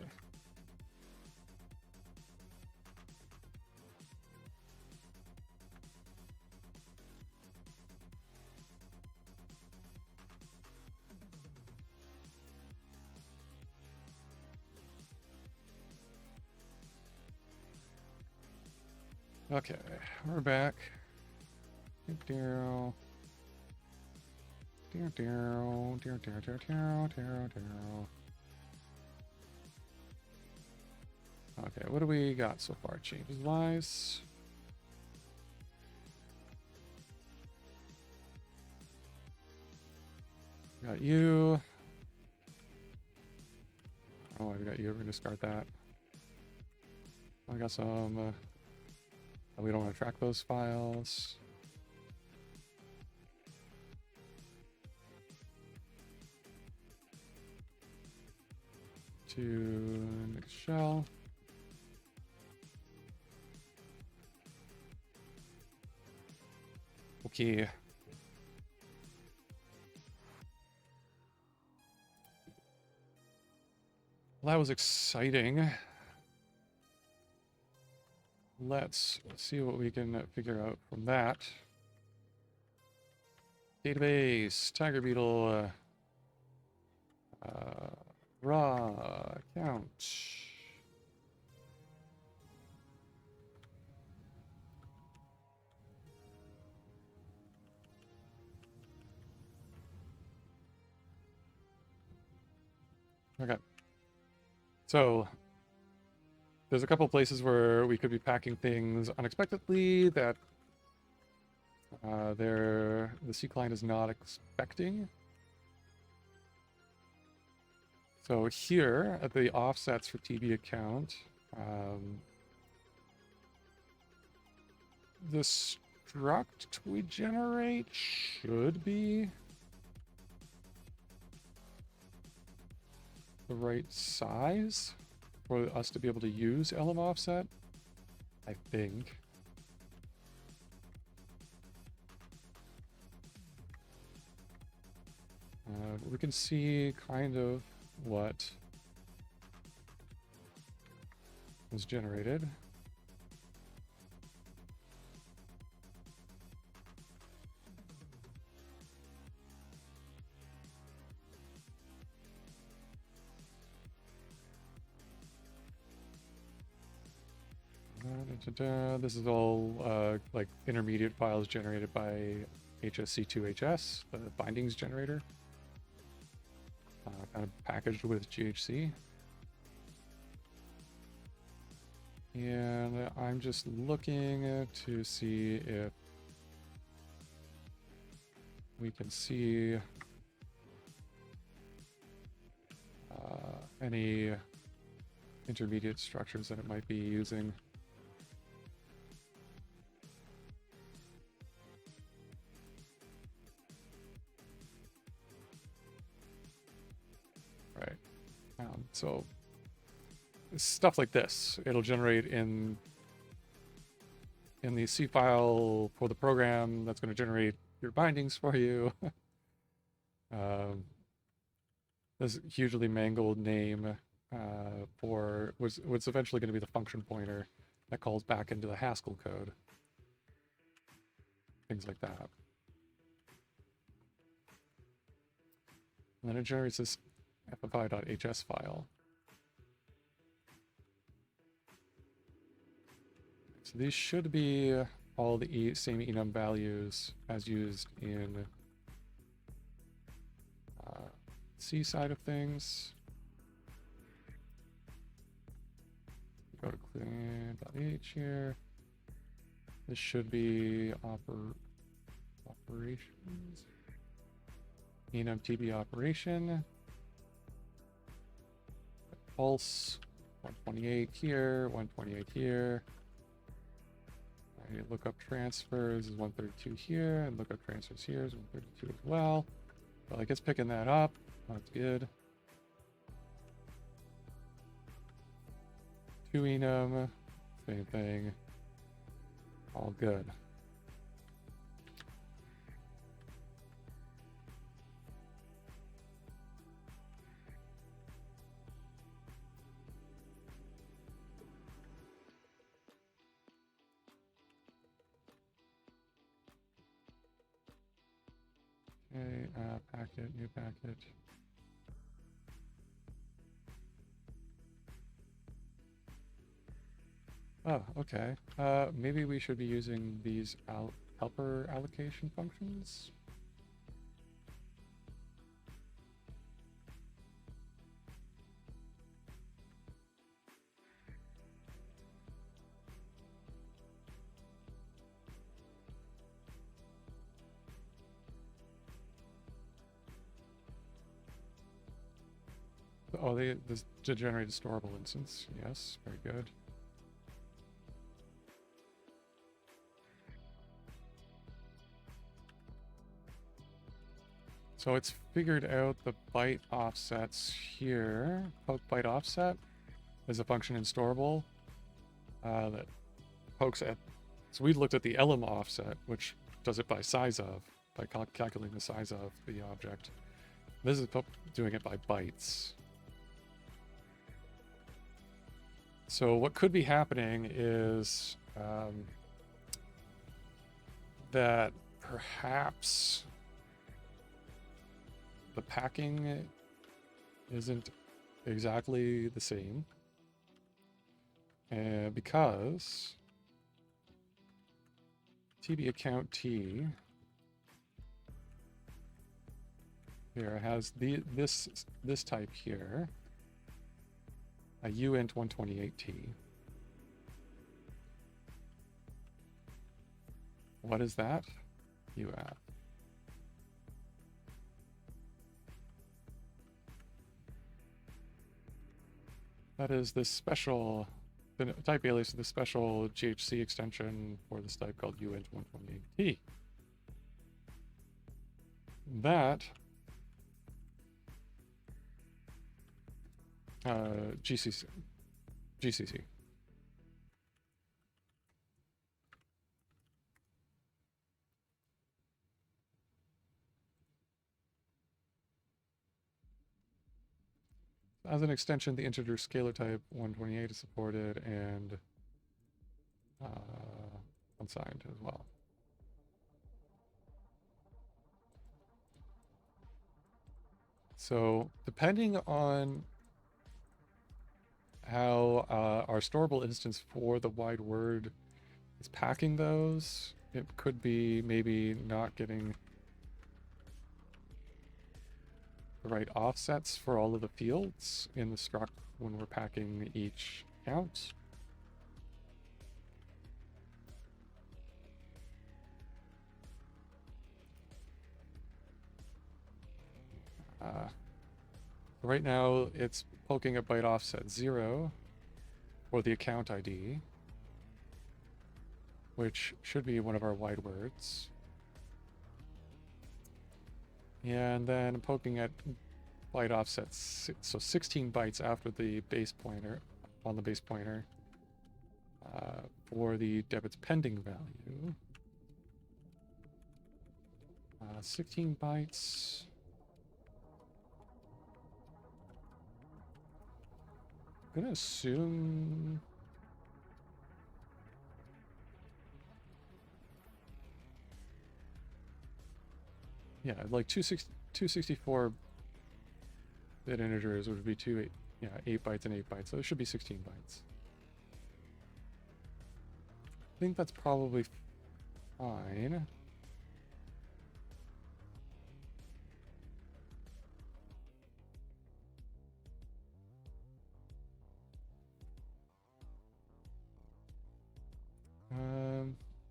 Okay, we're back. Okay, what do we got so far? Changes wise. Got you. Oh, I got you. We're gonna discard that. I got some. We don't want to track those files. To next shell. Okay. Well, that was exciting. Let's see what we can figure out from that. Database, TigerBeetle, raw account. Okay. So there's a couple places where we could be packing things unexpectedly that the C client is not expecting. So here at the offsets for TB account, the struct we generate should be the right size for us to be able to use LM offset, I think. We can see kind of what was generated. This is all like intermediate files generated by HSC2HS, the bindings generator, kind of packaged with GHC. And I'm just looking to see if we can see any intermediate structures that it might be using. Right. So stuff like this, it'll generate in the C file for the program that's going to generate your bindings for you. This hugely mangled name for what's eventually going to be the function pointer that calls back into the Haskell code. Things like that. And then it generates this ffi.hs file. So these should be all the same enum values as used in C side of things. Go to clean.h here. This should be operations. Enum TB operation. Pulse 128 here, 128 here. Right, lookup transfers is 132 here, and lookup transfers here is 132 as well. Well, I guess picking that up. That's good. 2 enum, same thing. All good. Okay, packet, new packet. Oh, okay. Maybe we should be using these helper allocation functions. Oh, this to generate a storable instance. Yes, very good. So it's figured out the byte offsets here. Poke byte offset is a function in storable that pokes at. So we looked at the element offset, which does it by size of, by calculating the size of the object. This is doing it by bytes. So what could be happening is that perhaps the packing isn't exactly the same. Because TB account T here has this type here, a uint 128T. What is that? UF. That is this special, the type alias is the special GHC extension for this type called uint 128T. That GCC. As an extension, the integer scalar type 128 is supported and unsigned as well. So depending on how our storable instance for the wide word is packing those, it could be maybe not getting the right offsets for all of the fields in the struct when we're packing each count. Right now it's poking a byte offset 0 for the account ID, which should be one of our wide words. And then poking at byte offsets, so 16 bytes after the base pointer, on the base pointer, for the debit's pending value. 16 bytes. I'm gonna assume... Yeah, like 264-bit integers would be 8 bytes and 8 bytes, so it should be 16 bytes. I think that's probably fine.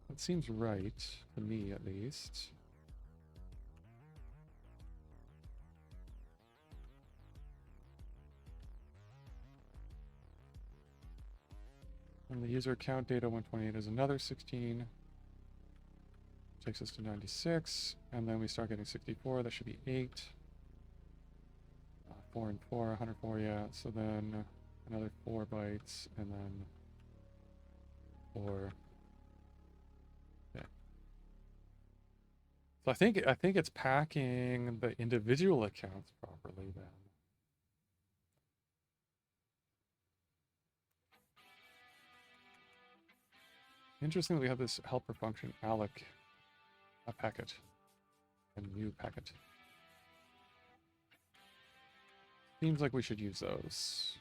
That seems right to me, at least. And the user account data 128 is another 16. Takes us to 96. And then we start getting 64. That should be 8. 4 and 4, 104, yeah. So then another 4 bytes, and then 4. Yeah. So I think it's packing the individual accounts properly then. Interesting that we have this helper function alloc a packet, a new packet. Seems like we should use those.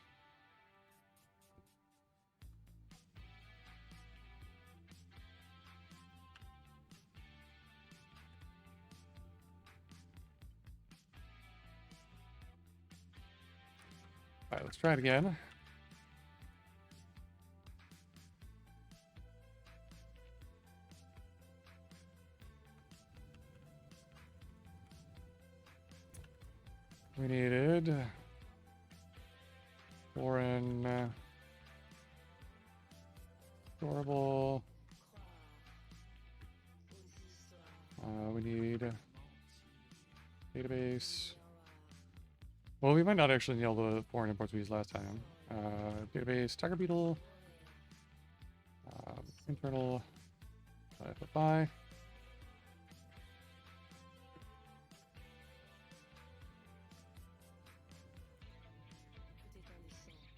Alright, let's try it again. We needed foreign storable. We need database. Well, we might not actually nail the foreign imports we used last time. Database, TigerBeetle, internal FFI.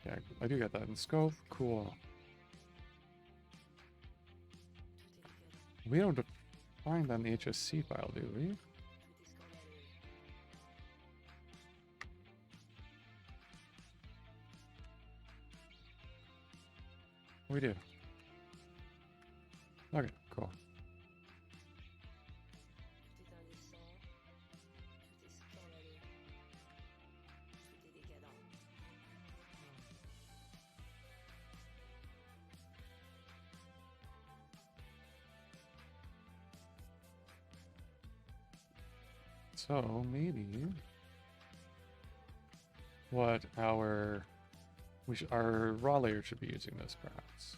Yeah, I do get that in scope. Cool. We don't define that in the HSC file, do we? We do. Okay, cool. So maybe what our raw layer should be using this perhaps.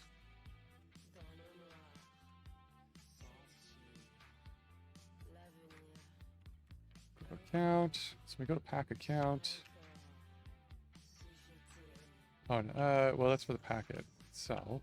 Account. So we go to pack account. Oh, well, that's for the packet itself.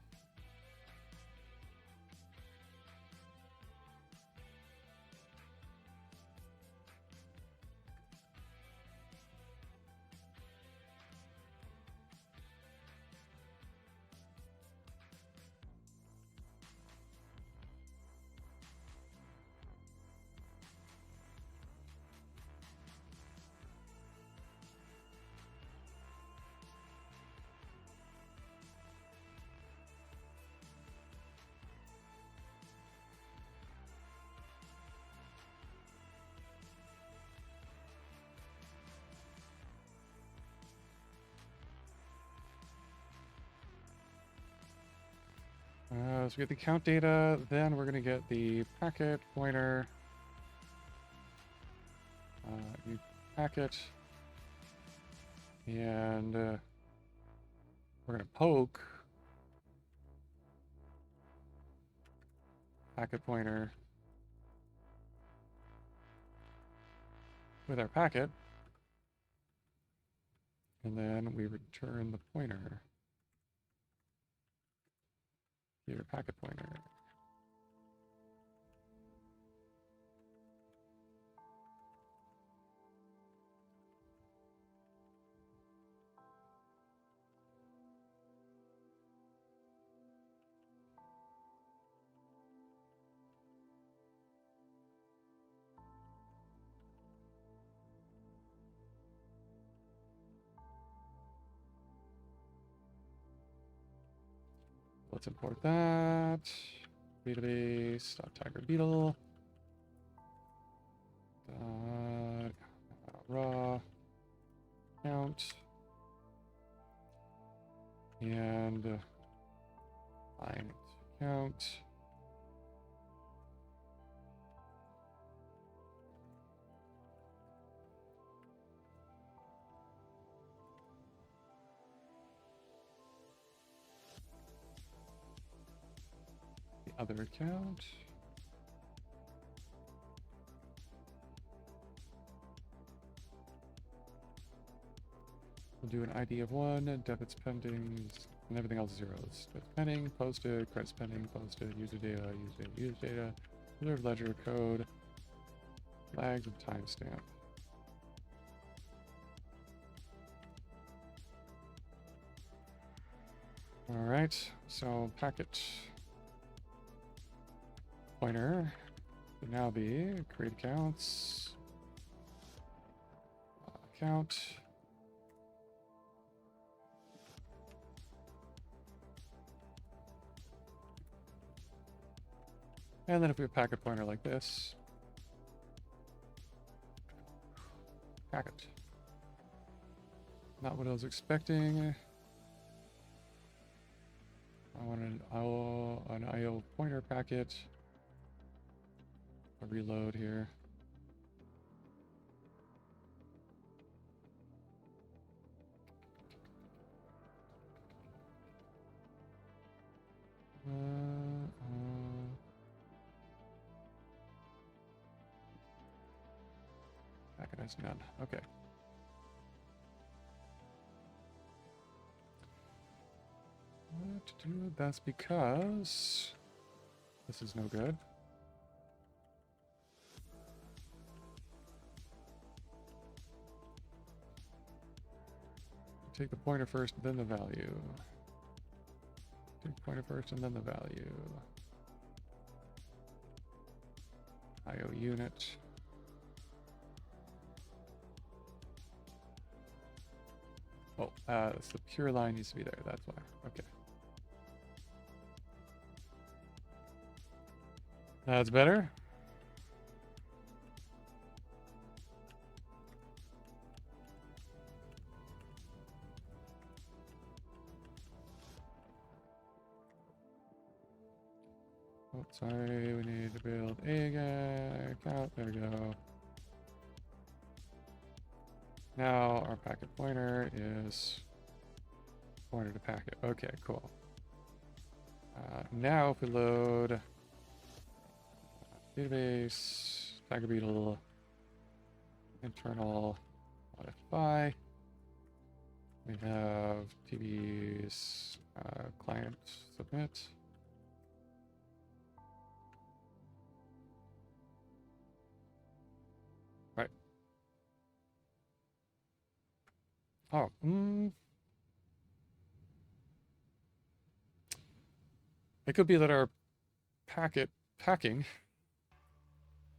So we get the count data, then we're going to get the packet pointer. New packet. And we're going to poke packet pointer with our packet. And then we return the pointer. Your packet pointer. Let's import that. Database.TigerBeetle. Raw count. And find count. The other account. We'll do an ID of 1, debits pending, and everything else zeros. Debits pending, posted, credits pending, posted, user data, user data, reserved ledger code, flags, and timestamp. Alright, so packet pointer would now be create accounts, account. And then if we have a packet pointer like this, packet. Not what I was expecting. I want an IO pointer packet. A reload here. Packet has none. Okay. What to do? That's because this is no good. Take the pointer first, then the value. Take the pointer first and then the value. IO unit. Oh, so the pure line needs to be there. That's why. Okay. That's better. Oh, sorry, we need to build a account. There we go. Now our packet pointer is pointer to packet. Okay, cool. Now if we load database, TigerBeetle, internal modify, we have TV's client submit. Right. Oh, it could be that our packet packing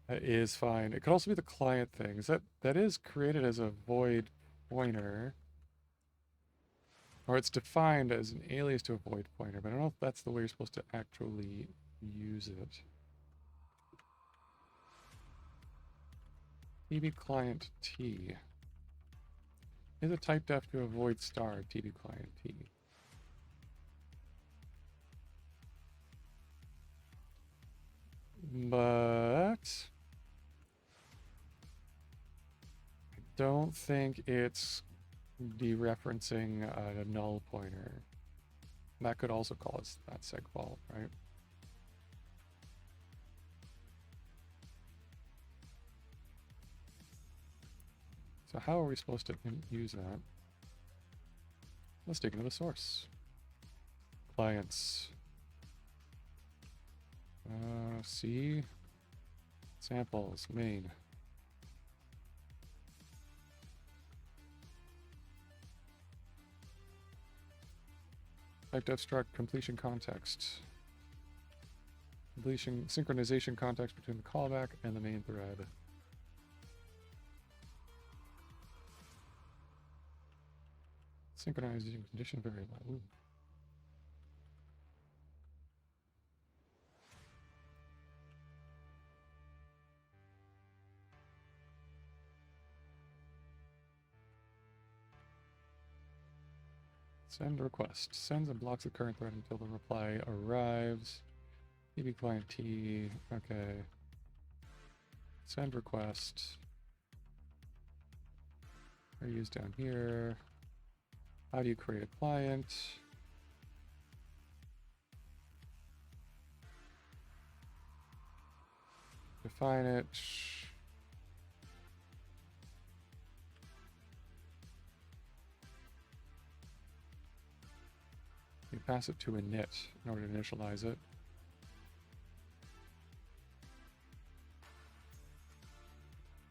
is fine. It could also be the client things. That is created as a void pointer. Or it's defined as an alias to a void pointer, but I don't know if that's the way you're supposed to actually use it. TB client T. Is a type def to a void star TB client T. But I don't think it's dereferencing a null pointer. That could also cause that seg fault, right? So how are we supposed to use that? Let's dig into the source. Clients. C. Samples, main. Type def struct completion context. Completion synchronization context between the callback and the main thread. Synchronizing condition variable. Ooh. Send request. Sends and blocks the current thread until the reply arrives. TB client T. Okay. Send request. Are used down here. How do you create a client? Define it. You pass it to a init in order to initialize it.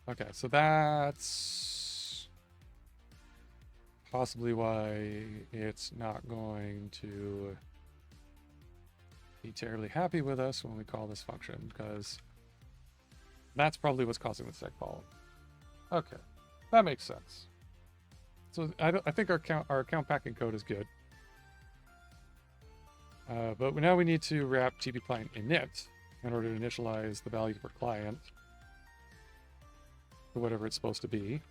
Okay, so that's possibly why it's not going to be terribly happy with us when we call this function, because that's probably what's causing the seg fault. Okay, that makes sense. So I think our account packing code is good. But now we need to wrap TB client init in order to initialize the value for client to whatever it's supposed to be.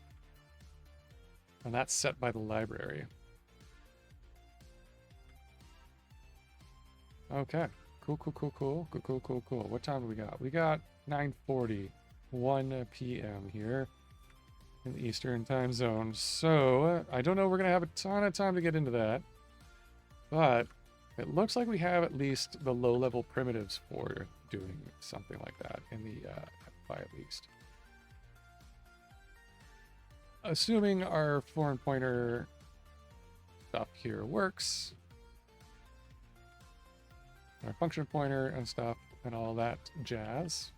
And that's set by the library. Okay. Cool. What time do we got? We got 9:40, 1 p.m. here in the Eastern time zone. So, I don't know we're going to have a ton of time to get into that. But it looks like we have at least the low-level primitives for doing something like that in the by at least. Assuming our foreign pointer stuff here works, our function pointer and stuff and all that jazz,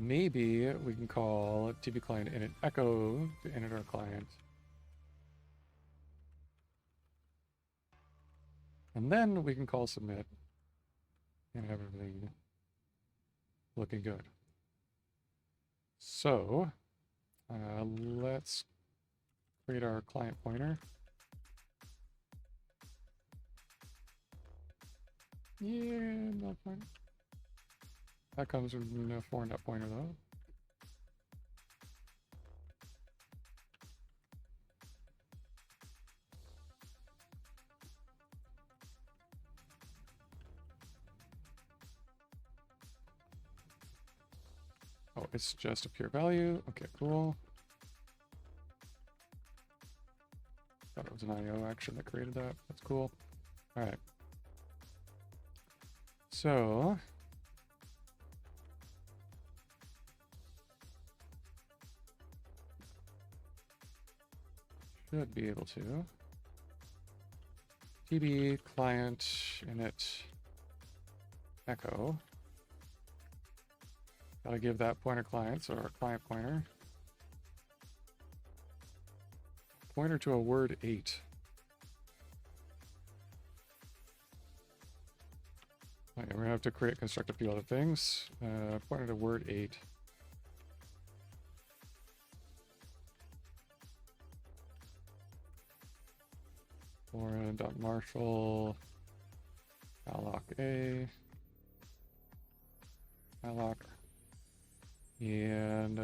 maybe we can call TB client init echo to init our client. And then we can call submit and have everything looking good. So let's create our client pointer. Yeah, no point. That comes with no foreign pointer though. Oh, it's just a pure value. Okay, cool. Thought it was an IO action that created that. That's cool. All right. So should be able to TB client init echo. Gotta give that pointer client, so our client pointer. Pointer to a word 8. Okay, we're gonna have to construct a few other things. Pointer to word 8. Foreign.marshal alloc a alloc and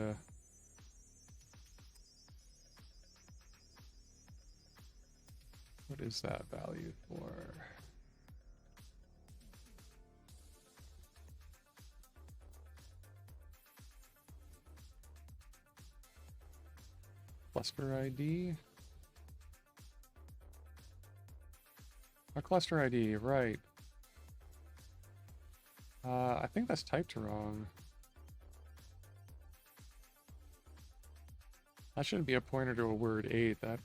what is that value for? Cluster ID. A cluster ID, right. I think that's typed wrong. That shouldn't be a pointer to a word 8. That,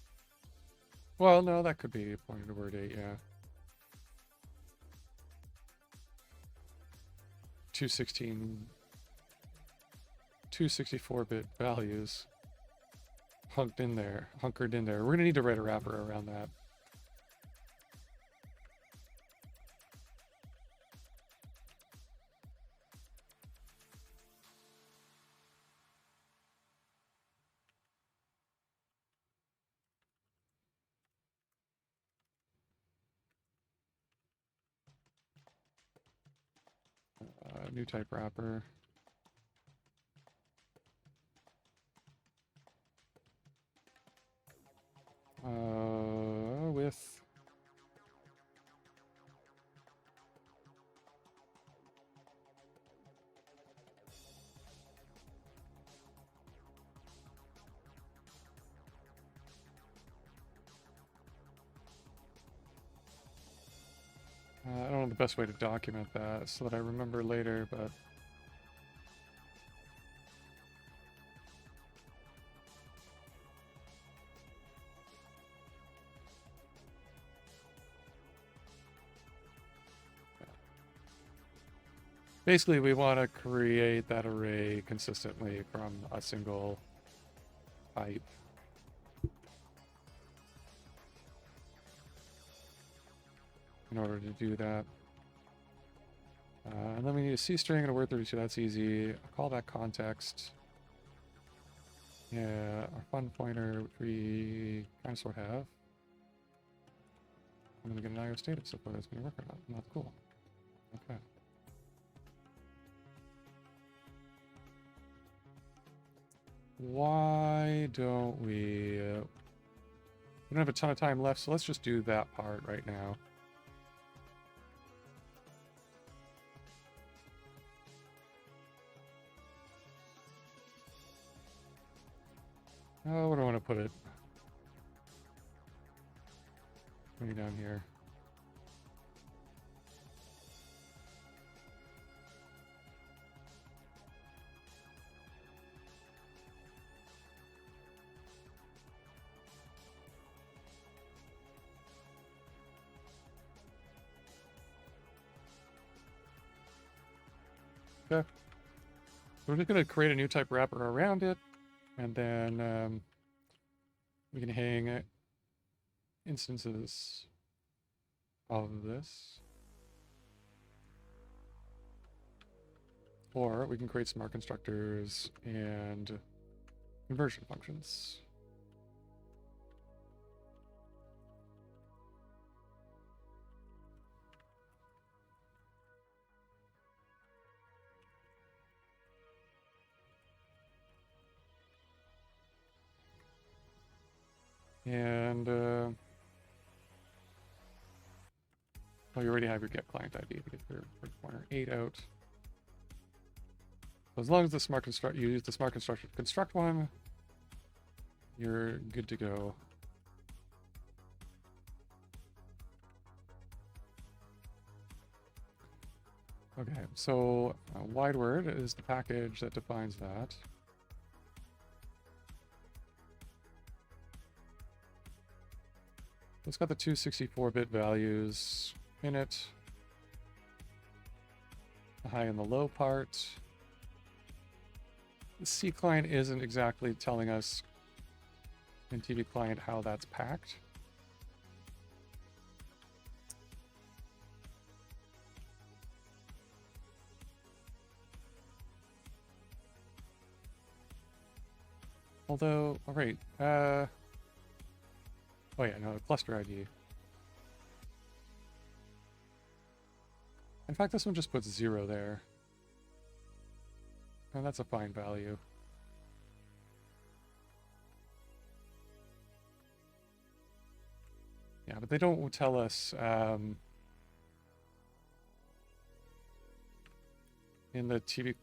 well, no, that could be a pointer to word 8, yeah. 264-bit values hunkered in there. We're gonna need to write a wrapper around that. New type wrapper. With I don't know the best way to document that so that I remember later, but basically we want to create that array consistently from a single type. In order to do that. And then we need a C string and a word 32, that's easy. I'll call that context. Yeah, our fun pointer, which we kind of sort of have. I'm going to get an IO status so whether it's going to work or not. Not cool. Okay. why don't we don't have a ton of time left, so let's just do that part right now. Oh, where do I want to put it? Maybe down here. Okay. We're just going to create a new type wrapper around it, and then we can hang instances of this. Or we can create smart constructors and conversion functions. And, oh, you already have your get client ID to get your pointer 8 out. So as long as the smart construct, you use the smart constructor to construct one, you're good to go. Okay, so wide word is the package that defines that. It's got the two 64-bit values in it. The high and the low part. The C client isn't exactly telling us in TV client how that's packed. Although, all right, oh yeah, no, cluster ID. In fact, this one just puts 0 there. And that's a fine value. Yeah, but they don't tell us in the TV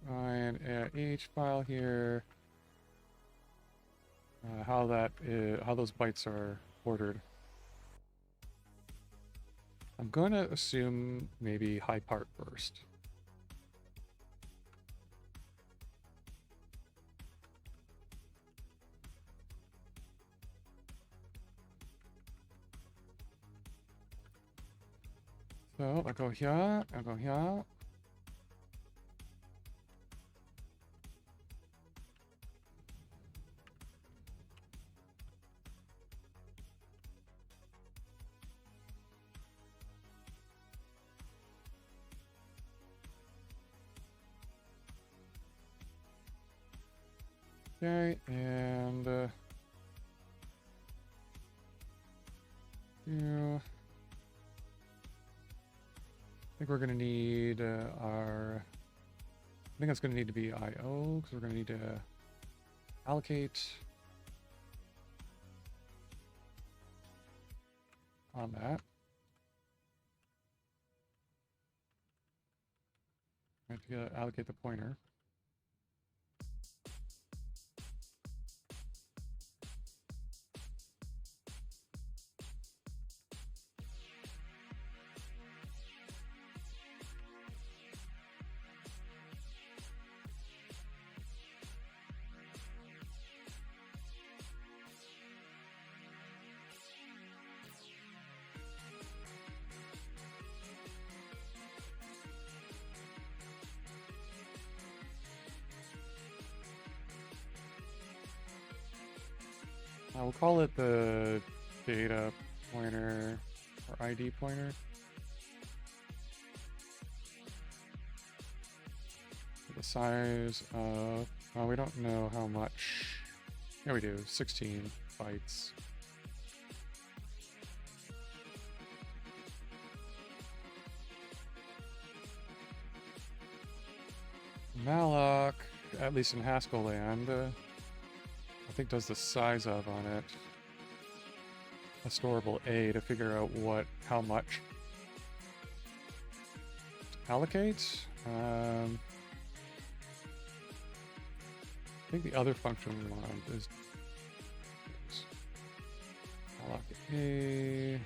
client H file here how those bytes are ordered. I'm going to assume maybe high part first. So I'll go here, I'll go here. Okay, and I think we're going to need I think that's going to need to be IO, because we're going to need to allocate on that. I have to allocate the pointer. We'll call it the data pointer or ID pointer. The size of, we don't know how much. Yeah, we do, 16 bytes. Malloc, at least in Haskell land, I think does the size of on it. A storable A to figure out how much to allocate. I think the other function we want is allocate A.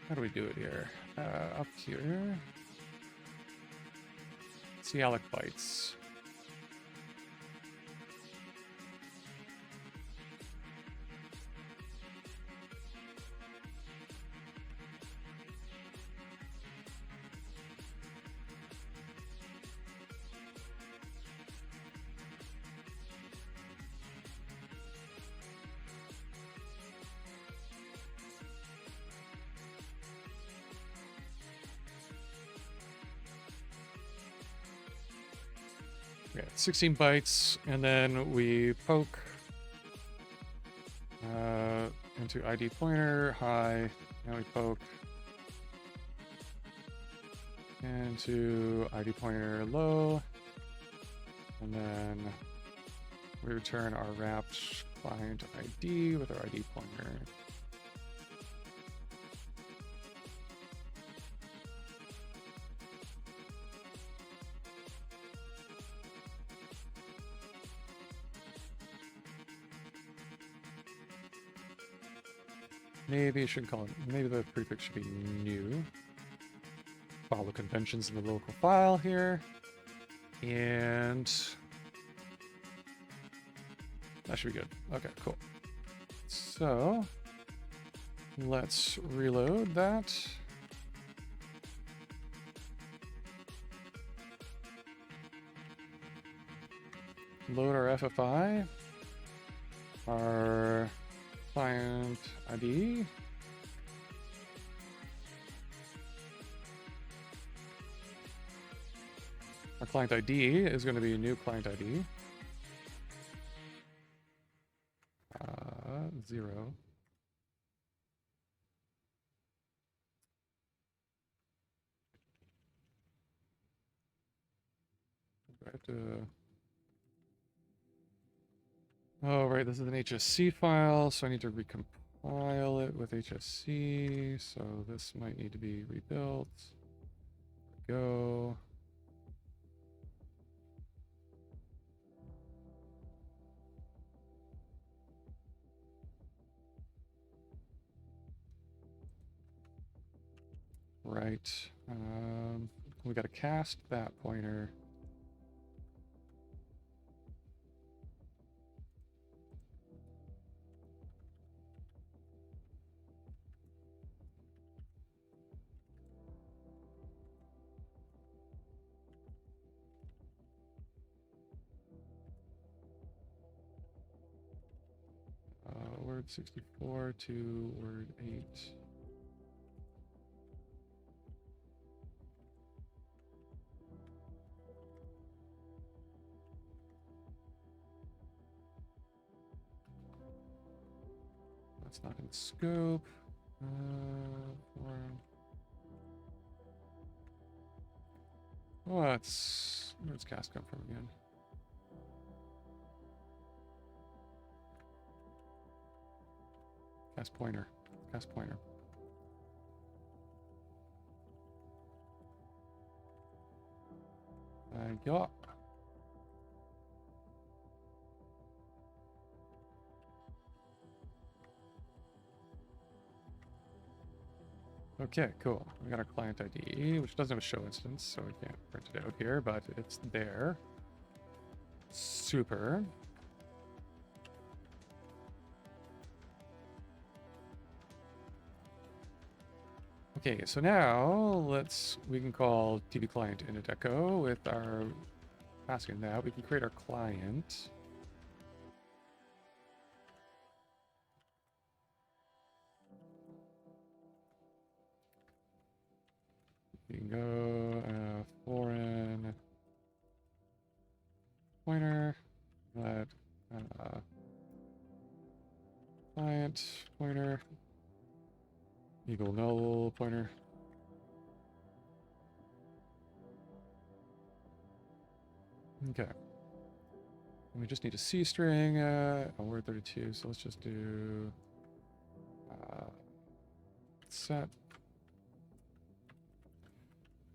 How do we do it here? Up here. See alloc bytes. Yeah, 16 bytes, and then we poke into ID pointer, high, and we poke into ID pointer low, and then we return our wrapped client ID with our ID pointer. Maybe it should call it, maybe the prefix should be new. Follow conventions in the local file here. And that should be good. Okay, cool. So let's reload that. Load our FFI. Our client ID. Our client ID is going to be a new client ID. 0. I have to... Oh, right, this is an HSC file, so I need to recompile it with HSC, so this might need to be rebuilt. Go. Right. We got to cast that pointer. Word 64 to word 8. That's not in scope. Where's cast come from again? Cast pointer. Cast pointer. Yeah. Okay, cool. We got our client ID, which doesn't have a show instance, so we can't print it out here, but it's there. Super. Okay, so now we can call TV client init echo with our passing that. We can create our client. We can go foreign Client pointer equal null pointer. Okay. We just need a C string, a word 32, so let's just do set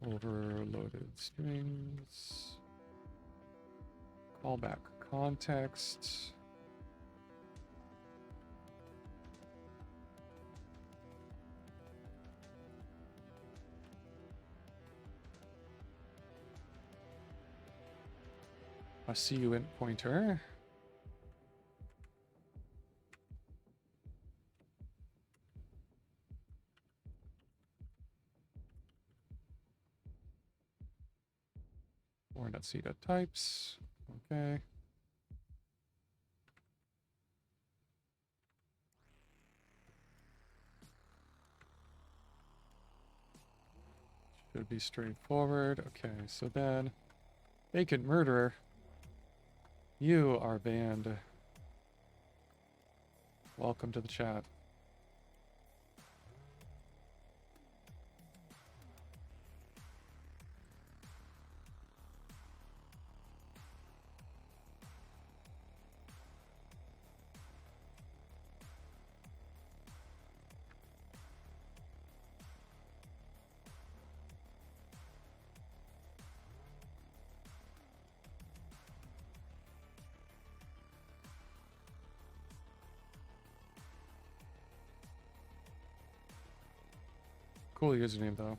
overloaded strings, callback context. A CUINT pointer. Or.c.types. Okay. Should be straightforward. Okay, so then Vacant Murderer, you are banned. Welcome to the chat. Cool username though.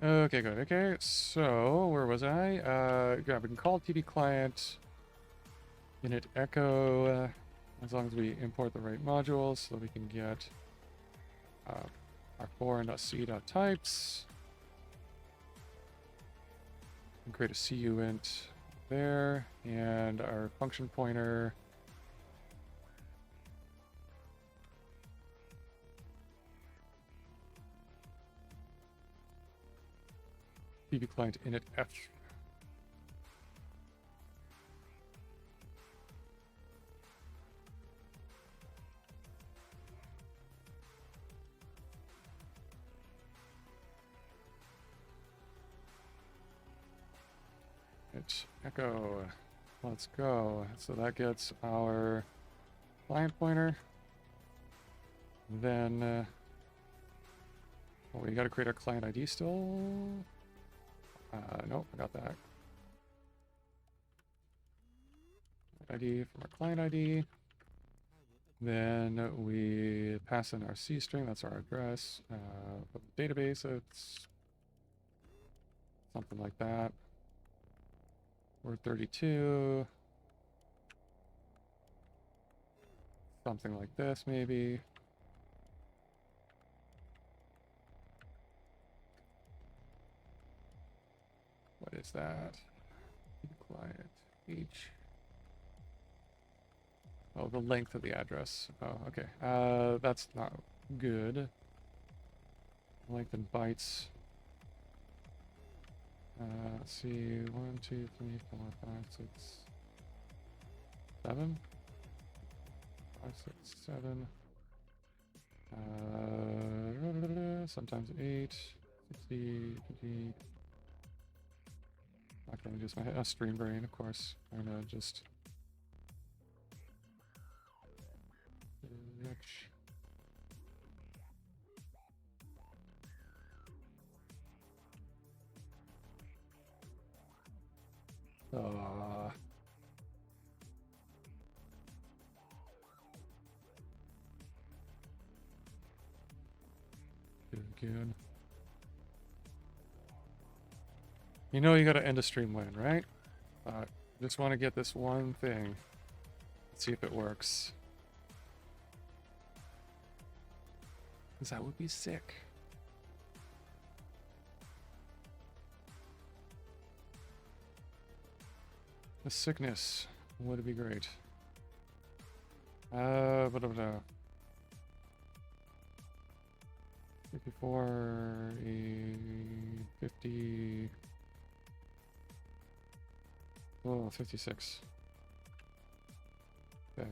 Okay, good. Okay, so where was I? Yeah, we can call TV client init echo as long as we import the right modules, so we can get our foreign.c.types and create a CUINT there, and our function pointer. TV client init f. Echo. Let's go. So that gets our client pointer. Then we got to create our client ID still. Nope, I got that. ID from our client ID. Then we pass in our C string, that's our address. Database, it's something like that. Word 32. Something like this, maybe. What is that? Client H. Oh, the length of the address. Oh, okay. That's not good. Length in bytes. Let's see. 1, 2, 3, 4, 5, 6, 7. 5, 6, 7. Sometimes 8, 60, 50. Not gonna use my stream brain, of course. I'm gonna just rich. Good. You know you gotta end a stream when, right? Just want to get this one thing. Let's see if it works. Because that would be sick. The sickness would be great. 54, 50. Oh, 56. Okay.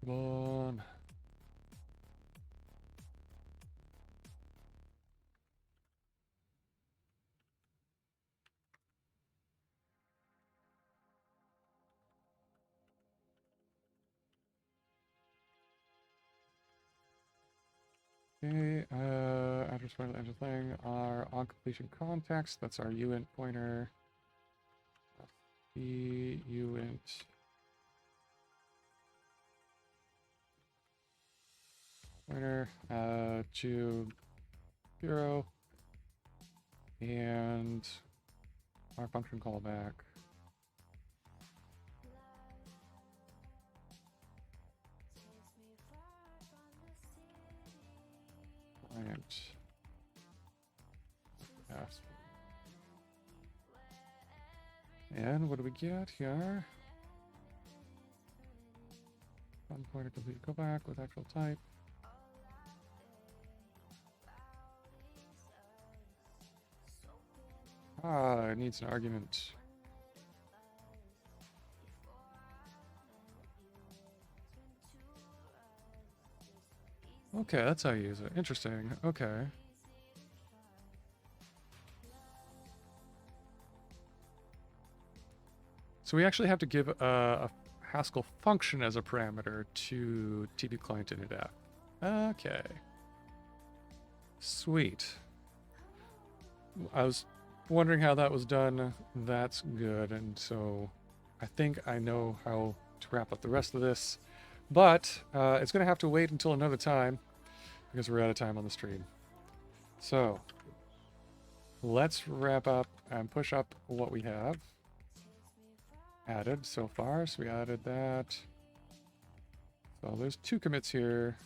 Come on. Okay, address pointer, enter thing, our on completion context, that's our uint pointer. The uint pointer to 0, and our function callback. Client. Yes. And what do we get here? Fun pointer complete callback with actual type. Ah, it needs an argument. Okay, that's how you use it. Interesting. Okay. So we actually have to give a Haskell function as a parameter to TB client initDef. Okay. Sweet. I was wondering how that was done. That's good. And so I think I know how to wrap up the rest of this. But it's going to have to wait until another time because we're out of time on the stream. So let's wrap up and push up what we have added so far. So we added that. So there's 2 commits here.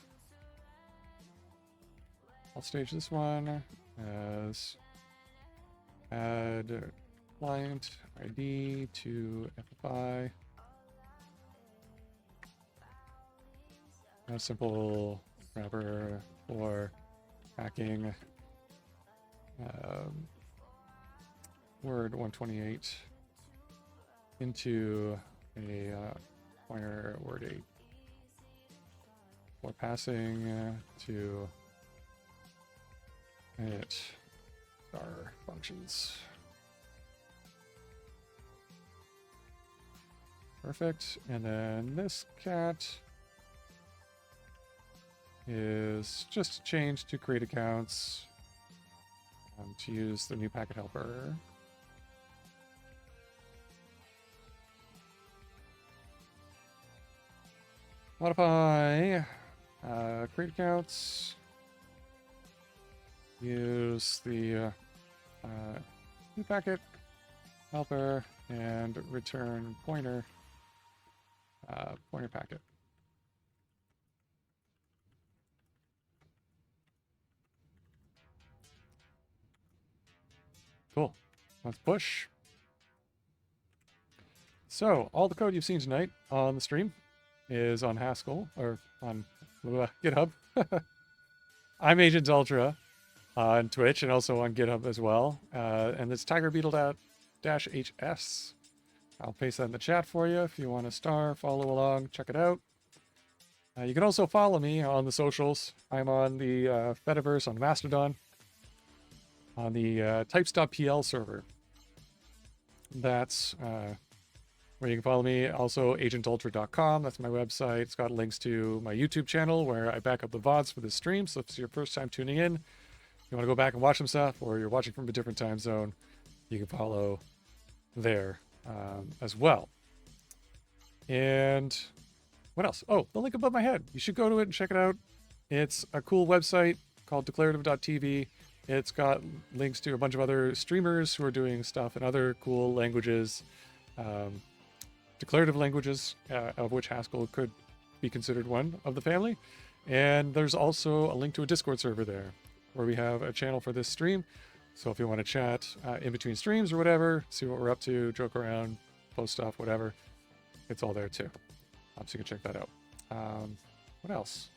I'll stage this one as add client ID to FFI. A simple wrapper for hacking Word 128 into a pointer Word 8 for passing to init star functions. Perfect. And then this cat is just a change to create accounts to use the new packet helper. Modify create accounts. Use the new packet helper and return pointer pointer packet. Cool. Let's push. So all the code you've seen tonight on the stream is on Haskell or on GitHub. I'm Agent Ultra on Twitch and also on GitHub as well. And it's TigerBeetle-HS. I'll paste that in the chat for you if you want to follow along, check it out. You can also follow me on the socials. I'm on the Fediverse on Mastodon, on the types.pl server. That's where you can follow me. Also, agentultra.com. That's my website. It's got links to my YouTube channel where I back up the VODs for this stream. So if it's your first time tuning in, you want to go back and watch some stuff, or you're watching from a different time zone, you can follow there as well. And what else? Oh, the link above my head. You should go to it and check it out. It's a cool website called declarative.tv. It's got links to a bunch of other streamers who are doing stuff in other cool languages. declarative languages, of which Haskell could be considered one of the family. And there's also a link to a Discord server there where we have a channel for this stream. So if you want to chat in between streams or whatever, see what we're up to, joke around, post stuff, whatever, it's all there too. So you can check that out. What else?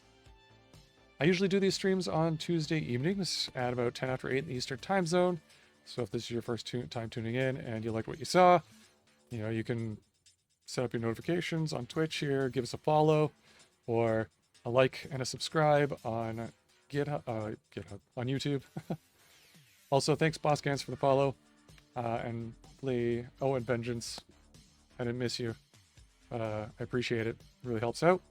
I usually do these streams on Tuesday evenings at about 10 after 8 in the Eastern time zone. So if this is your first time tuning in and you liked what you saw, you can set up your notifications on Twitch here, give us a follow, or a like and a subscribe on GitHub, on YouTube. Also, thanks Bosscans for the follow, and Lee, and Vengeance. I didn't miss you, but I appreciate it. It really helps out.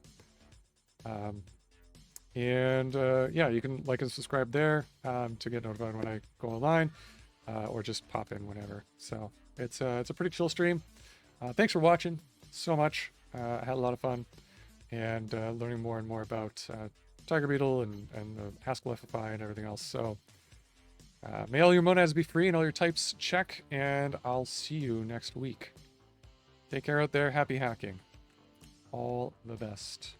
Yeah, you can like and subscribe there to get notified when I go online, or just pop in whenever. So it's a pretty chill stream. Thanks for watching so much. I had a lot of fun and learning more and more about TigerBeetle and the Haskell FFI and everything else. So may all your monads be free and all your types check, and I'll see you next week. Take care out there. Happy hacking. All the best.